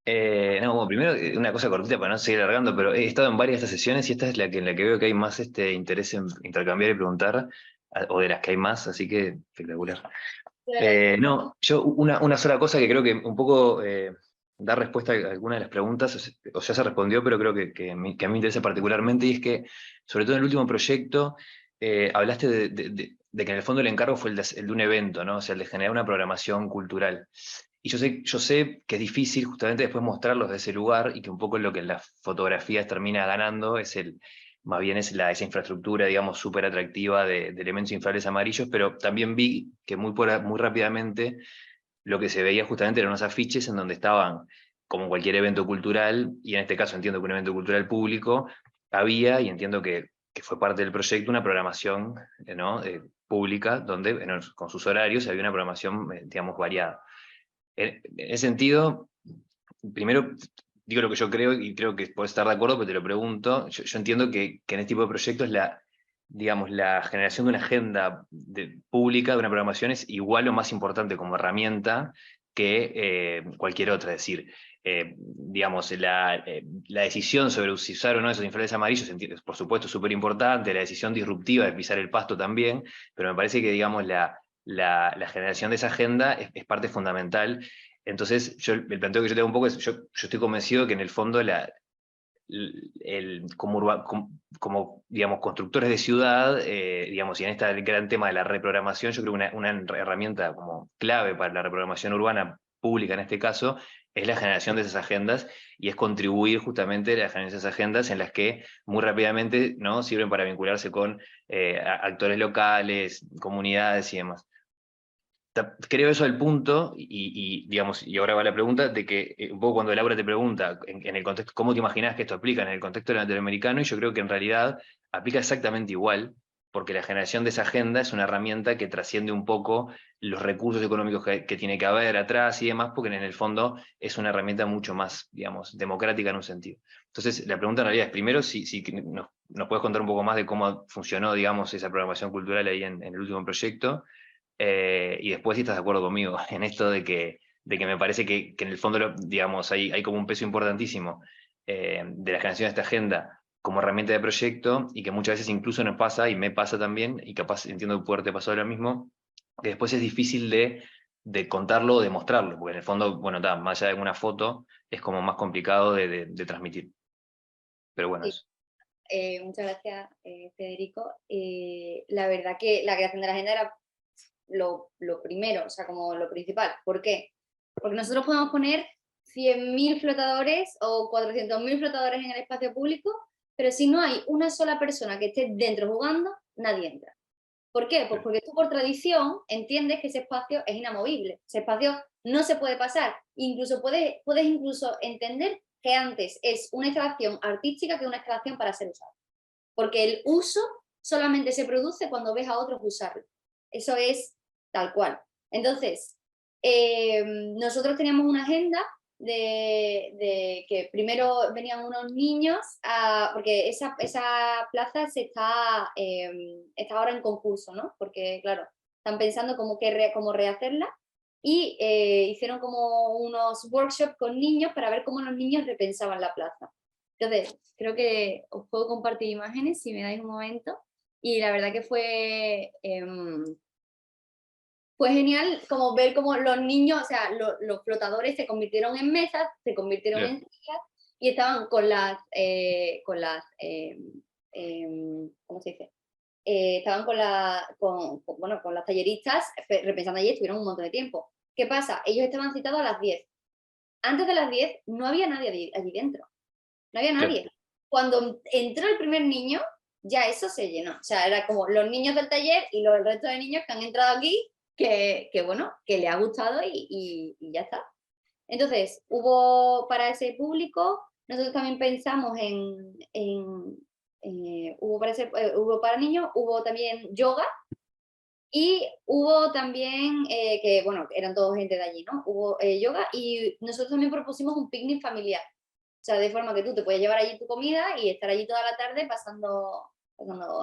No, bueno, primero una cosa cortita para no seguir alargando, pero he estado en varias de estas sesiones y esta es en la que veo que hay más interés en intercambiar y preguntar, o de las que hay más, así que espectacular. No, yo una sola cosa que creo que un poco da respuesta a alguna de las preguntas, o ya se respondió, pero creo que a mí me interesa particularmente, y es que, sobre todo en el último proyecto, hablaste de que en el fondo el encargo fue el de un evento, ¿no? O sea, el de generar una programación cultural. Y yo sé que es difícil justamente después mostrarlos de ese lugar y que un poco lo que en las fotografías termina ganando es más bien es esa infraestructura, digamos, súper atractiva de elementos inflables amarillos, pero también vi que muy rápidamente lo que se veía justamente eran unos afiches en donde estaban, como cualquier evento cultural, y en este caso entiendo que un evento cultural público, había, y entiendo que fue parte del proyecto, una programación, ¿no? Pública, donde con sus horarios había una programación, digamos, variada. En ese sentido, primero digo lo que yo creo, y creo que puedes estar de acuerdo, pero te lo pregunto. Yo entiendo que en este tipo de proyectos digamos, la generación de una agenda pública, de una programación, es igual o más importante como herramienta que cualquier otra. Es decir, digamos, la decisión sobre si usar o no esos inflables amarillos, por supuesto, es súper importante, la decisión disruptiva de pisar el pasto también, pero me parece que, digamos, la generación de esa agenda es parte fundamental. Entonces, el planteo que yo tengo un poco es, yo estoy convencido que en el fondo como, digamos, constructores de ciudad, digamos, y en este gran tema de la reprogramación, yo creo que una herramienta como clave para la reprogramación urbana pública en este caso, es la generación de esas agendas, y es contribuir justamente a la generación de esas agendas en las que muy rápidamente, ¿no?, sirven para vincularse con actores locales, comunidades y demás. Creo eso el punto, digamos, y ahora va la pregunta, de que un poco cuando Laura te pregunta en el contexto, ¿cómo te imaginas que esto aplica en el contexto latinoamericano? Y yo creo que en realidad aplica exactamente igual, porque la generación de esa agenda es una herramienta que trasciende un poco los recursos económicos que tiene que haber atrás y demás, porque en el fondo es una herramienta mucho más, digamos, democrática en un sentido. Entonces, la pregunta en realidad es, primero, si nos puedes contar un poco más de cómo funcionó, digamos, esa programación cultural ahí en el último proyecto. Y después, si estás de acuerdo conmigo en esto de que me parece que en el fondo, digamos, hay como un peso importantísimo de la generación de esta agenda como herramienta de proyecto, y que muchas veces incluso nos pasa, y me pasa también, y capaz entiendo que puede te pasó lo mismo, que después es difícil de contarlo o de mostrarlo, porque en el fondo, bueno, más allá de una foto, es como más complicado de transmitir. Pero bueno, Sí. eso. Muchas gracias, Federico. La verdad que la creación de la agenda era lo primero, o sea, como lo principal. ¿Por qué? Porque nosotros podemos poner 100.000 flotadores o 400.000 flotadores en el espacio público, pero si no hay una sola persona que esté dentro jugando, nadie entra. ¿Por qué? Pues porque tú por tradición entiendes que ese espacio es inamovible, ese espacio no se puede pasar. Incluso puedes incluso entender que antes es una instalación artística que una instalación para ser usada. Porque el uso solamente se produce cuando ves a otros usarlo. Eso es tal cual. Entonces, nosotros teníamos una agenda de que primero venían unos niños, porque esa plaza está ahora en concurso, ¿no? Porque, claro, están pensando cómo rehacerla, y hicieron como unos workshops con niños para ver cómo los niños repensaban la plaza. Entonces, creo que os puedo compartir imágenes si me dais un momento, y la verdad que fue genial como ver cómo los niños, o sea, los flotadores se convirtieron en mesas, se convirtieron en sillas, y estaban con las ¿cómo se dice? Estaban con las talleristas repensando allí, estuvieron un montón de tiempo. ¿Qué pasa? Ellos estaban citados a las 10. Antes de las 10 no había nadie allí dentro. No había nadie. Claro. Cuando entró el primer niño, ya eso se llenó. O sea, era como los niños del taller y el resto de niños que han entrado aquí, que bueno, que le ha gustado y ya está. Entonces, hubo para ese público, nosotros también pensamos hubo para niños, hubo también yoga, y hubo también, que bueno, eran todos gente de allí, ¿no? Hubo yoga, y nosotros también propusimos un picnic familiar. O sea, de forma que tú te puedes llevar allí tu comida y estar allí toda la tarde pasando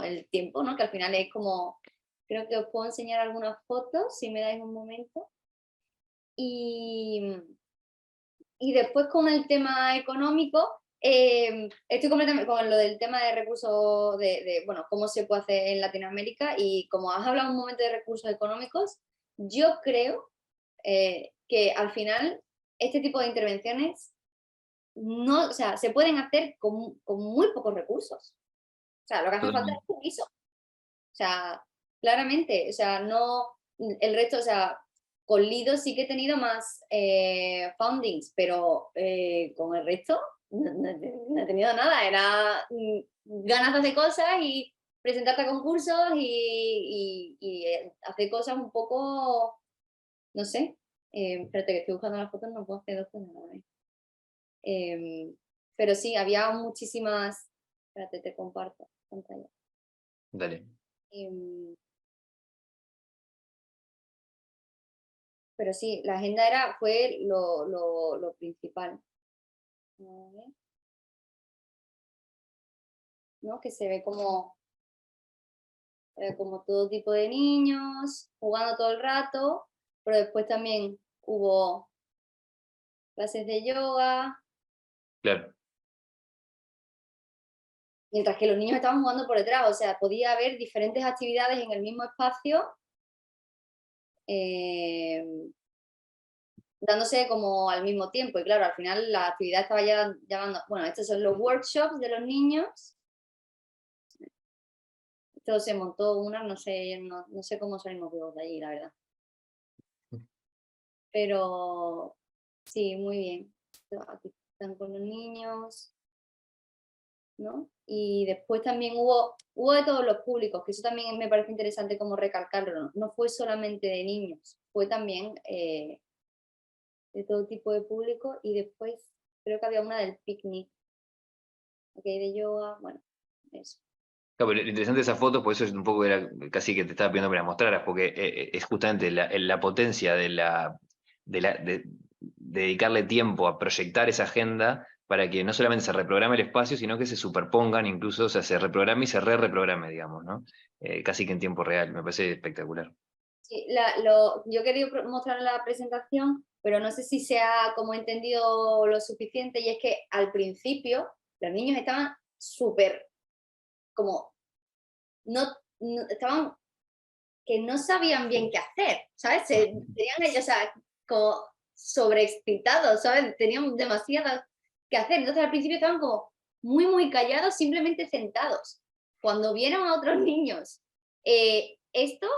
el tiempo, ¿no? Que al final es como, creo que os puedo enseñar algunas fotos, si me dais un momento. Y después con el tema económico, estoy completamente con lo del tema de recursos, bueno, cómo se puede hacer en Latinoamérica, y como has hablado un momento de recursos económicos, yo creo que al final este tipo de intervenciones no, o sea, se pueden hacer con muy pocos recursos. O sea, lo que hace falta es permiso. O sea, claramente, o sea, no, el resto, o sea, con Lido sí que he tenido más fundings, pero con el resto no he tenido nada. Era ganas de hacer cosas y presentarte a concursos y hacer cosas un poco, no sé. Espérate que estoy buscando las fotos, no puedo hacer dos cosas a la vez. Pero sí, había muchísimas. Espérate, te comparto pantalla. Dale. Pero sí, la agenda fue lo principal. A ver. ¿No? Que se ve como todo tipo de niños jugando todo el rato, pero después también hubo clases de yoga, Claro. mientras que los niños estaban jugando por detrás, o sea, podía haber diferentes actividades en el mismo espacio, dándose como al mismo tiempo, y claro, al final la actividad estaba ya llamando, bueno, estos son los workshops de los niños. Esto se montó una, no sé cómo salimos vivos de allí, la verdad. Pero sí, muy bien. Aquí están con los niños, ¿no? Y después también hubo de todos los públicos, que eso también me parece interesante como recalcarlo. No fue solamente de niños, fue también de todo tipo de público, y después creo que había una del picnic, okay, de yoga, bueno, eso. Claro, pero lo interesante de esa foto, por eso es un poco, era casi que te estaba pidiendo que me la mostraras, porque es justamente la potencia de dedicarle tiempo a proyectar esa agenda para que no solamente se reprograme el espacio, sino que se superpongan incluso, o sea, se reprograme y se reprograme, digamos, ¿no? Casi que en tiempo real, me parece espectacular. Sí, yo quería mostrar la presentación, pero no sé si se ha como entendido lo suficiente, y es que al principio los niños estaban súper como, estaban que no sabían bien qué hacer, ¿sabes? Tenían ellos, o sea, como sobreexcitados, ¿sabes? Tenían demasiado que hacer, entonces al principio estaban como muy, muy callados, simplemente sentados. Cuando vieron a otros niños, esto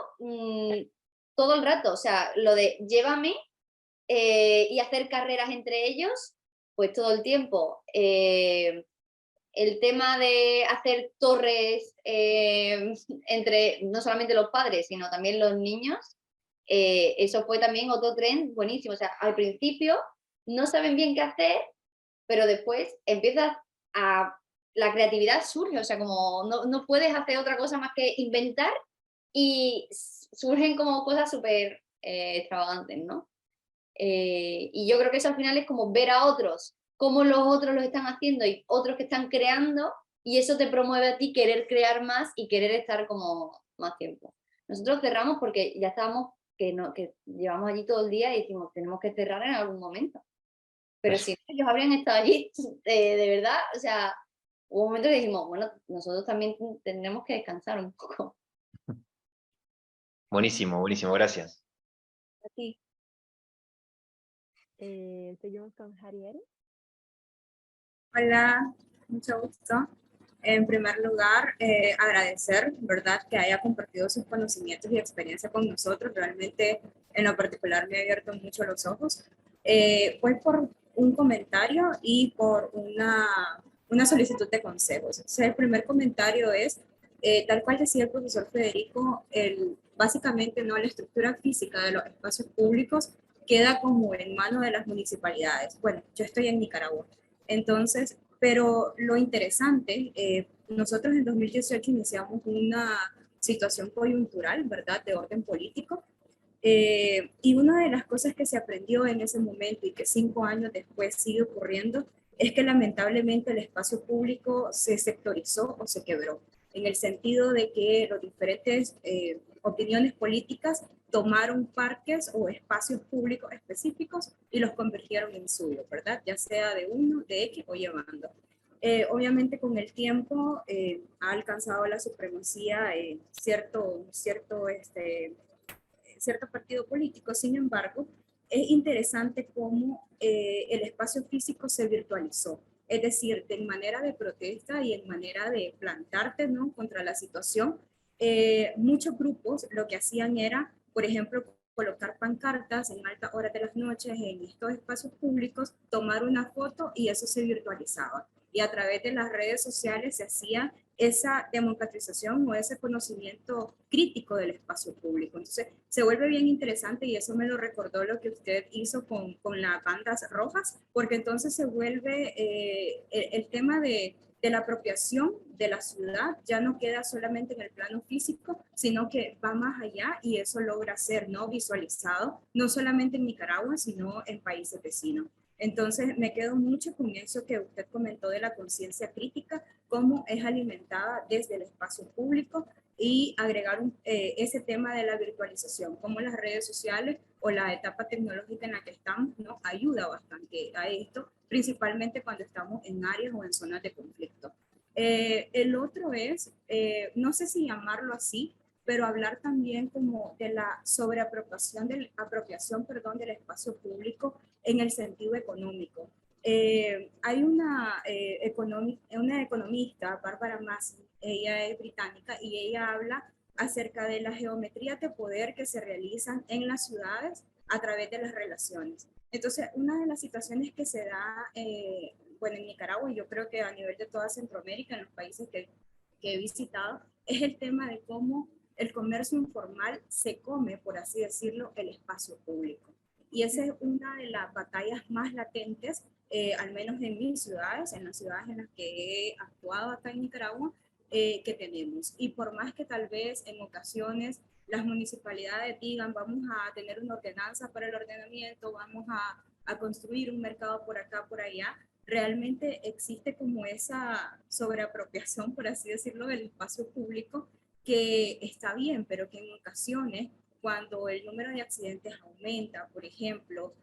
todo el rato, o sea, lo de llévame y hacer carreras entre ellos, pues todo el tiempo. El tema de hacer torres entre no solamente los padres, sino también los niños, eso fue también otro trend buenísimo. O sea, al principio no saben bien qué hacer, pero después la creatividad surge, o sea, como no puedes hacer otra cosa más que inventar, y surgen como cosas súper extravagantes, ¿no? Y yo creo que eso al final es como ver a otros, cómo los otros lo están haciendo y otros que están creando, y eso te promueve a ti querer crear más y querer estar como más tiempo. Nosotros cerramos porque ya estábamos, que llevamos allí todo el día y decimos, tenemos que cerrar en algún momento. Pero si ellos habrían estado allí, de verdad, o sea, hubo un momento que dijimos, bueno, nosotros también tenemos que descansar un poco. Buenísimo, buenísimo, gracias. A ti. Seguimos con Jariel. Hola, mucho gusto. En primer lugar, agradecer, ¿verdad?, que haya compartido sus conocimientos y experiencia con nosotros. Realmente, en lo particular, me ha abierto mucho los ojos. Fue por un comentario y por una solicitud de consejos. Entonces, el primer comentario es, tal cual decía el profesor Federico, básicamente, ¿no?, la estructura física de los espacios públicos queda como en manos de las municipalidades. Bueno, yo estoy en Nicaragua. Entonces, pero lo interesante, nosotros en 2018 iniciamos una situación coyuntural, ¿verdad?, de orden político, y una de las cosas que se aprendió en ese momento y que 5 años después sigue ocurriendo es que lamentablemente el espacio público se sectorizó o se quebró, en el sentido de que los diferentes opiniones políticas tomaron parques o espacios públicos específicos y los convirtieron en suyos, ¿verdad? Ya sea de uno, de X o llevando. Obviamente con el tiempo ha alcanzado la supremacía cierto partido político. Sin embargo, es interesante cómo el espacio físico se virtualizó. Es decir, en manera de protesta y en manera de plantarte, ¿no?, contra la situación, muchos grupos lo que hacían era, por ejemplo, colocar pancartas en altas horas de las noches en estos espacios públicos, tomar una foto y eso se virtualizaba. Y a través de las redes sociales se hacía esa democratización o ese conocimiento crítico del espacio público. Entonces se vuelve bien interesante y eso me lo recordó lo que usted hizo con las bandas rojas, porque entonces se vuelve el tema de la apropiación de la ciudad ya no queda solamente en el plano físico, sino que va más allá y eso logra ser, ¿no?, visualizado, no solamente en Nicaragua, sino en países vecinos. Entonces me quedo mucho con eso que usted comentó de la conciencia crítica, cómo es alimentada desde el espacio público, y agregar ese tema de la virtualización, cómo las redes sociales o la etapa tecnológica en la que estamos nos ayuda bastante a esto, principalmente cuando estamos en áreas o en zonas de conflicto. El otro es, no sé si llamarlo así, pero hablar también como de la sobreapropiación del espacio público en el sentido económico. Hay una economista, Bárbara Massey, ella es británica y ella habla acerca de la geometría de poder que se realizan en las ciudades a través de las relaciones. Entonces, una de las situaciones que se da, bueno, en Nicaragua, y yo creo que a nivel de toda Centroamérica, en los países que he visitado, es el tema de cómo el comercio informal se come, por así decirlo, el espacio público. Y esa es una de las batallas más latentes, al menos en mis ciudades, en las ciudades en las que he actuado acá en Nicaragua, que tenemos. Y por más que tal vez en ocasiones las municipalidades digan vamos a tener una ordenanza para el ordenamiento, vamos a construir un mercado por acá, por allá, realmente existe como esa sobreapropiación, por así decirlo, del espacio público, que está bien, pero que en ocasiones, cuando el número de accidentes aumenta, por ejemplo,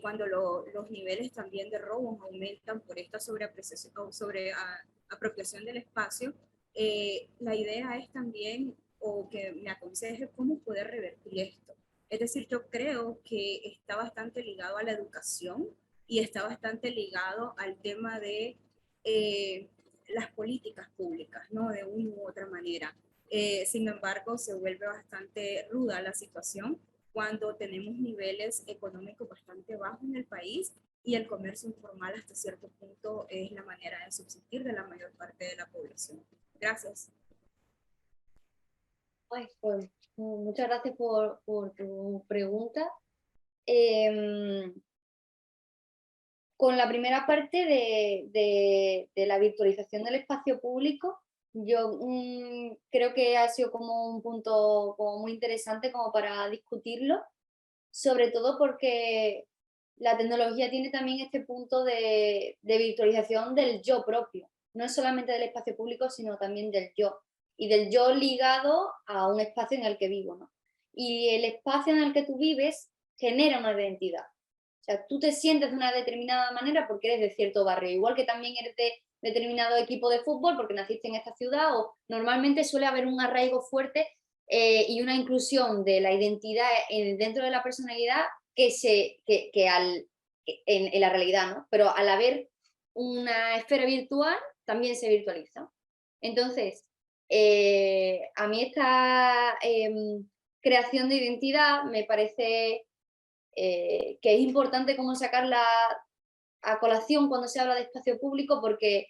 cuando los niveles también de robos aumentan por esta sobreapropiación del espacio, la idea es también, o que me aconseje cómo poder revertir esto. Es decir, yo creo que está bastante ligado a la educación y está bastante ligado al tema de las políticas públicas, ¿no?, de una u otra manera. Sin embargo, se vuelve bastante ruda la situación cuando tenemos niveles económicos bastante bajos en el país y el comercio informal hasta cierto punto es la manera de subsistir de la mayor parte de la población. Gracias. Pues, muchas gracias por tu pregunta. Con la primera parte de la virtualización del espacio público, yo creo que ha sido como un punto como muy interesante como para discutirlo, sobre todo porque la tecnología tiene también este punto de virtualización del yo propio. No es solamente del espacio público, sino también del yo. Y del yo ligado a un espacio en el que vivo, ¿no? Y el espacio en el que tú vives genera una identidad. O sea, tú te sientes de una determinada manera porque eres de cierto barrio, igual que también eres de determinado equipo de fútbol porque naciste en esta ciudad, o normalmente suele haber un arraigo fuerte y una inclusión de la identidad dentro de la personalidad en la realidad, ¿no? Pero al haber una esfera virtual, también se virtualiza. Entonces, a mí esta creación de identidad me parece que es importante como sacarla a colación cuando se habla de espacio público, porque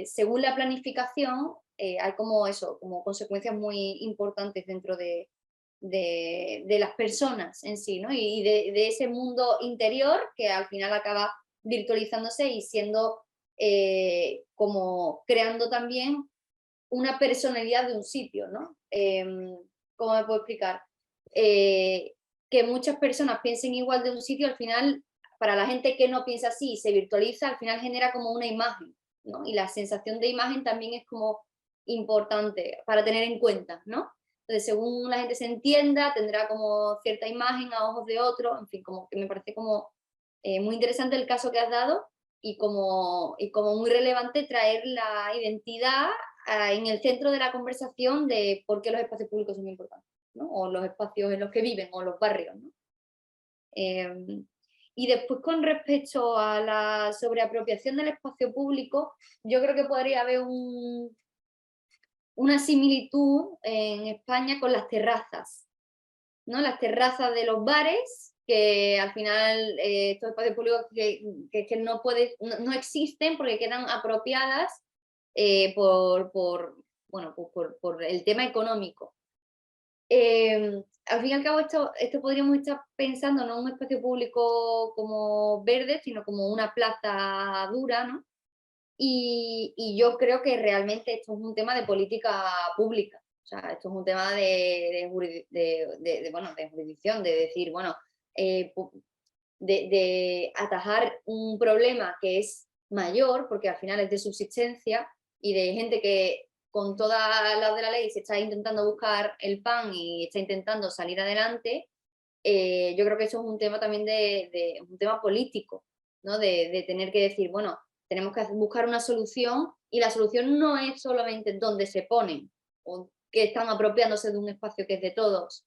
según la planificación hay como eso, como consecuencias muy importantes dentro de las personas en sí, ¿no? Y de ese mundo interior que al final acaba virtualizándose y siendo como creando también una personalidad de un sitio, ¿no? ¿Cómo me puedo explicar? Que muchas personas piensen igual de un sitio, al final, para la gente que no piensa así y se virtualiza, al final genera como una imagen, ¿no? Y la sensación de imagen también es como importante para tener en cuenta, ¿no? Entonces, según la gente se entienda, tendrá como cierta imagen a ojos de otro, en fin, como que me parece como muy interesante el caso que has dado y como muy relevante traer la identidad en el centro de la conversación de por qué los espacios públicos son importantes, ¿no? O los espacios en los que viven, o los barrios, ¿no? Y después, con respecto a la sobreapropiación del espacio público, yo creo que podría haber una similitud en España con las terrazas. ¿no? Las terrazas de los bares, que al final estos espacios públicos que no existen porque quedan apropiadas por el tema económico. Al fin y al cabo esto podríamos estar pensando no en un espacio público como verde, sino como una plaza dura, ¿no? Y yo creo que realmente esto es un tema de política pública. O sea, esto es un tema de jurisdicción, de decir, bueno, de atajar un problema que es mayor, porque al final es de subsistencia y de gente que con todas las de la ley se está intentando buscar el pan y está intentando salir adelante. Yo creo que eso es un tema también un tema político, ¿no? De tener que decir, bueno, tenemos que buscar una solución y la solución no es solamente donde se ponen o que están apropiándose de un espacio que es de todos,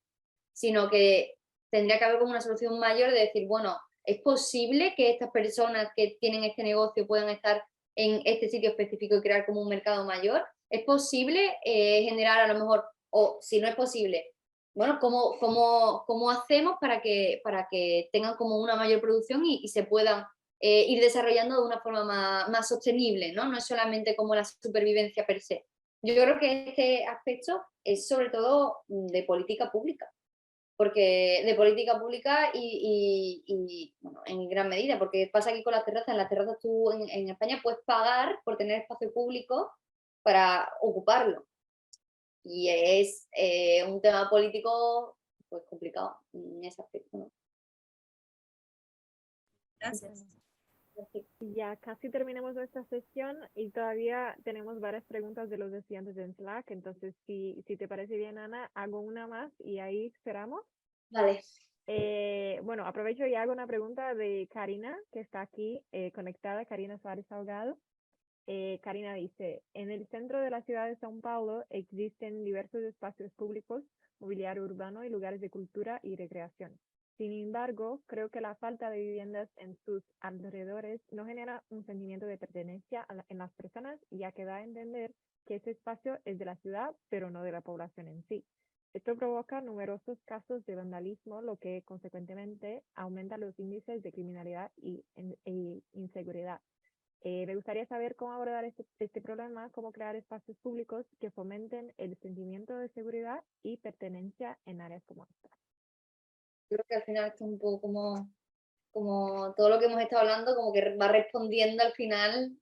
sino que tendría que haber como una solución mayor de decir, bueno, ¿es posible que estas personas que tienen este negocio puedan estar en este sitio específico y crear como un mercado mayor? ¿Es posible generar a lo mejor, o si no es posible, bueno, ¿cómo hacemos para que tengan como una mayor producción y se puedan ir desarrollando de una forma más sostenible, ¿no? No es solamente como la supervivencia per se. Yo creo que este aspecto es sobre todo de política pública, porque de política pública bueno, en gran medida, porque pasa aquí con las terrazas. En las terrazas tú en España puedes pagar por tener espacio público para ocuparlo. Y es un tema político pues complicado en ese aspecto, ¿no? Gracias. Ya casi terminamos nuestra sesión y todavía tenemos varias preguntas de los estudiantes en Slack, entonces si te parece bien, Ana, hago una más y ahí cerramos. Vale. Bueno, aprovecho y hago una pregunta de Karina, que está aquí conectada, Karina Suárez Salgado. Karina dice, en el centro de la ciudad de São Paulo existen diversos espacios públicos, mobiliario urbano y lugares de cultura y recreación. Sin embargo, creo que la falta de viviendas en sus alrededores no genera un sentimiento de pertenencia en las personas, ya que da a entender que ese espacio es de la ciudad, pero no de la población en sí. Esto provoca numerosos casos de vandalismo, lo que consecuentemente aumenta los índices de criminalidad e inseguridad. Me gustaría saber cómo abordar este problema, cómo crear espacios públicos que fomenten el sentimiento de seguridad y pertenencia en áreas como esta. Creo que al final esto es un poco como todo lo que hemos estado hablando, como que va respondiendo al final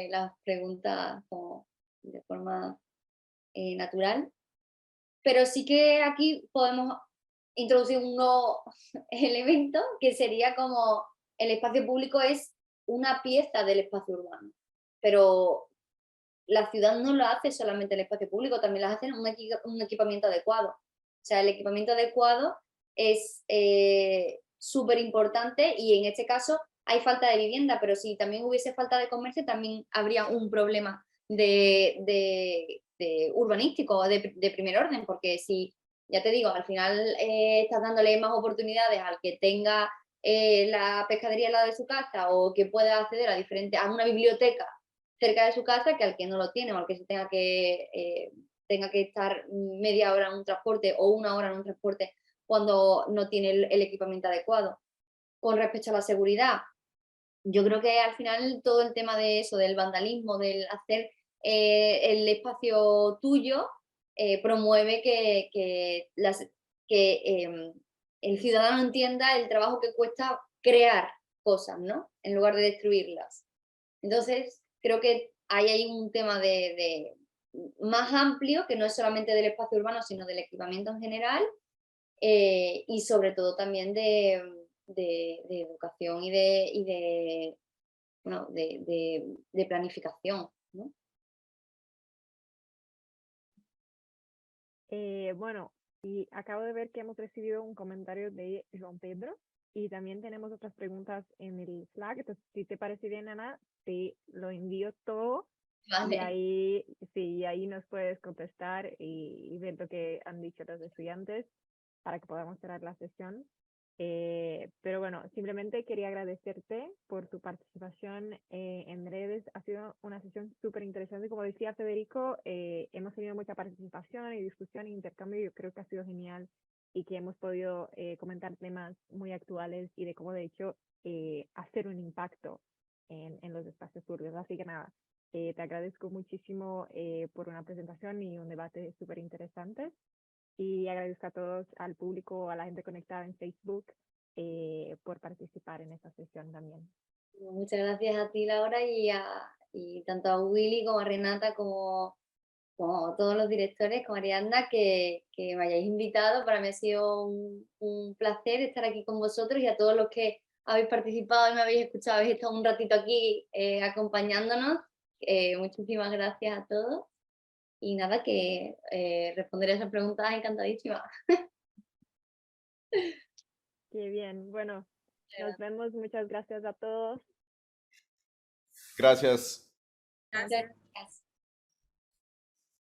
las preguntas como de forma natural. Pero sí que aquí podemos introducir un nuevo elemento que sería como el espacio público es una pieza del espacio urbano, pero la ciudad no lo hace solamente el espacio público, también lo hace un equipamiento adecuado. O sea, el equipamiento adecuado es súper importante y en este caso hay falta de vivienda, pero si también hubiese falta de comercio también habría un problema de urbanístico de primer orden, porque si, ya te digo, al final estás dándole más oportunidades al que tenga la pescadería al lado de su casa o que pueda acceder a una biblioteca cerca de su casa que al que no lo tiene o al que se tenga que estar media hora en un transporte o una hora en un transporte cuando no tiene el equipamiento adecuado. Con respecto a la seguridad, yo creo que al final todo el tema de eso, del vandalismo, del hacer el espacio tuyo, promueve que el ciudadano entienda el trabajo que cuesta crear cosas, ¿no? En lugar de destruirlas. Entonces, creo que ahí hay un tema más amplio, que no es solamente del espacio urbano, sino del equipamiento en general, y sobre todo también de educación y de planificación, ¿no? Bueno, y acabo de ver que hemos recibido un comentario de Joan Pedro y también tenemos otras preguntas en el Slack. Entonces, si te parece bien, Ana, te lo envío todo. Vale. Y ahí nos puedes contestar y ver lo que han dicho los estudiantes para que podamos cerrar la sesión. Pero bueno, simplemente quería agradecerte por tu participación en redes. Ha sido una sesión súper interesante. Como decía Federico, hemos tenido mucha participación y discusión e intercambio. Yo creo que ha sido genial y que hemos podido comentar temas muy actuales y de cómo de hecho hacer un impacto en los espacios públicos. Así que nada, te agradezco muchísimo por una presentación y un debate súper interesante. Y agradezco a todos, al público, a la gente conectada en Facebook, por participar en esta sesión también. Muchas gracias a ti, Laura, y tanto a Willy como a Renata, como todos los directores, como Ariadna, que me hayáis invitado. Para mí ha sido un placer estar aquí con vosotros, y a todos los que habéis participado y me habéis escuchado, habéis estado un ratito aquí acompañándonos. Muchísimas gracias a todos. Y nada, que responderé a esas preguntas encantadísima. Qué bien. Bueno, nos vemos. Muchas gracias a todos. Gracias. Gracias.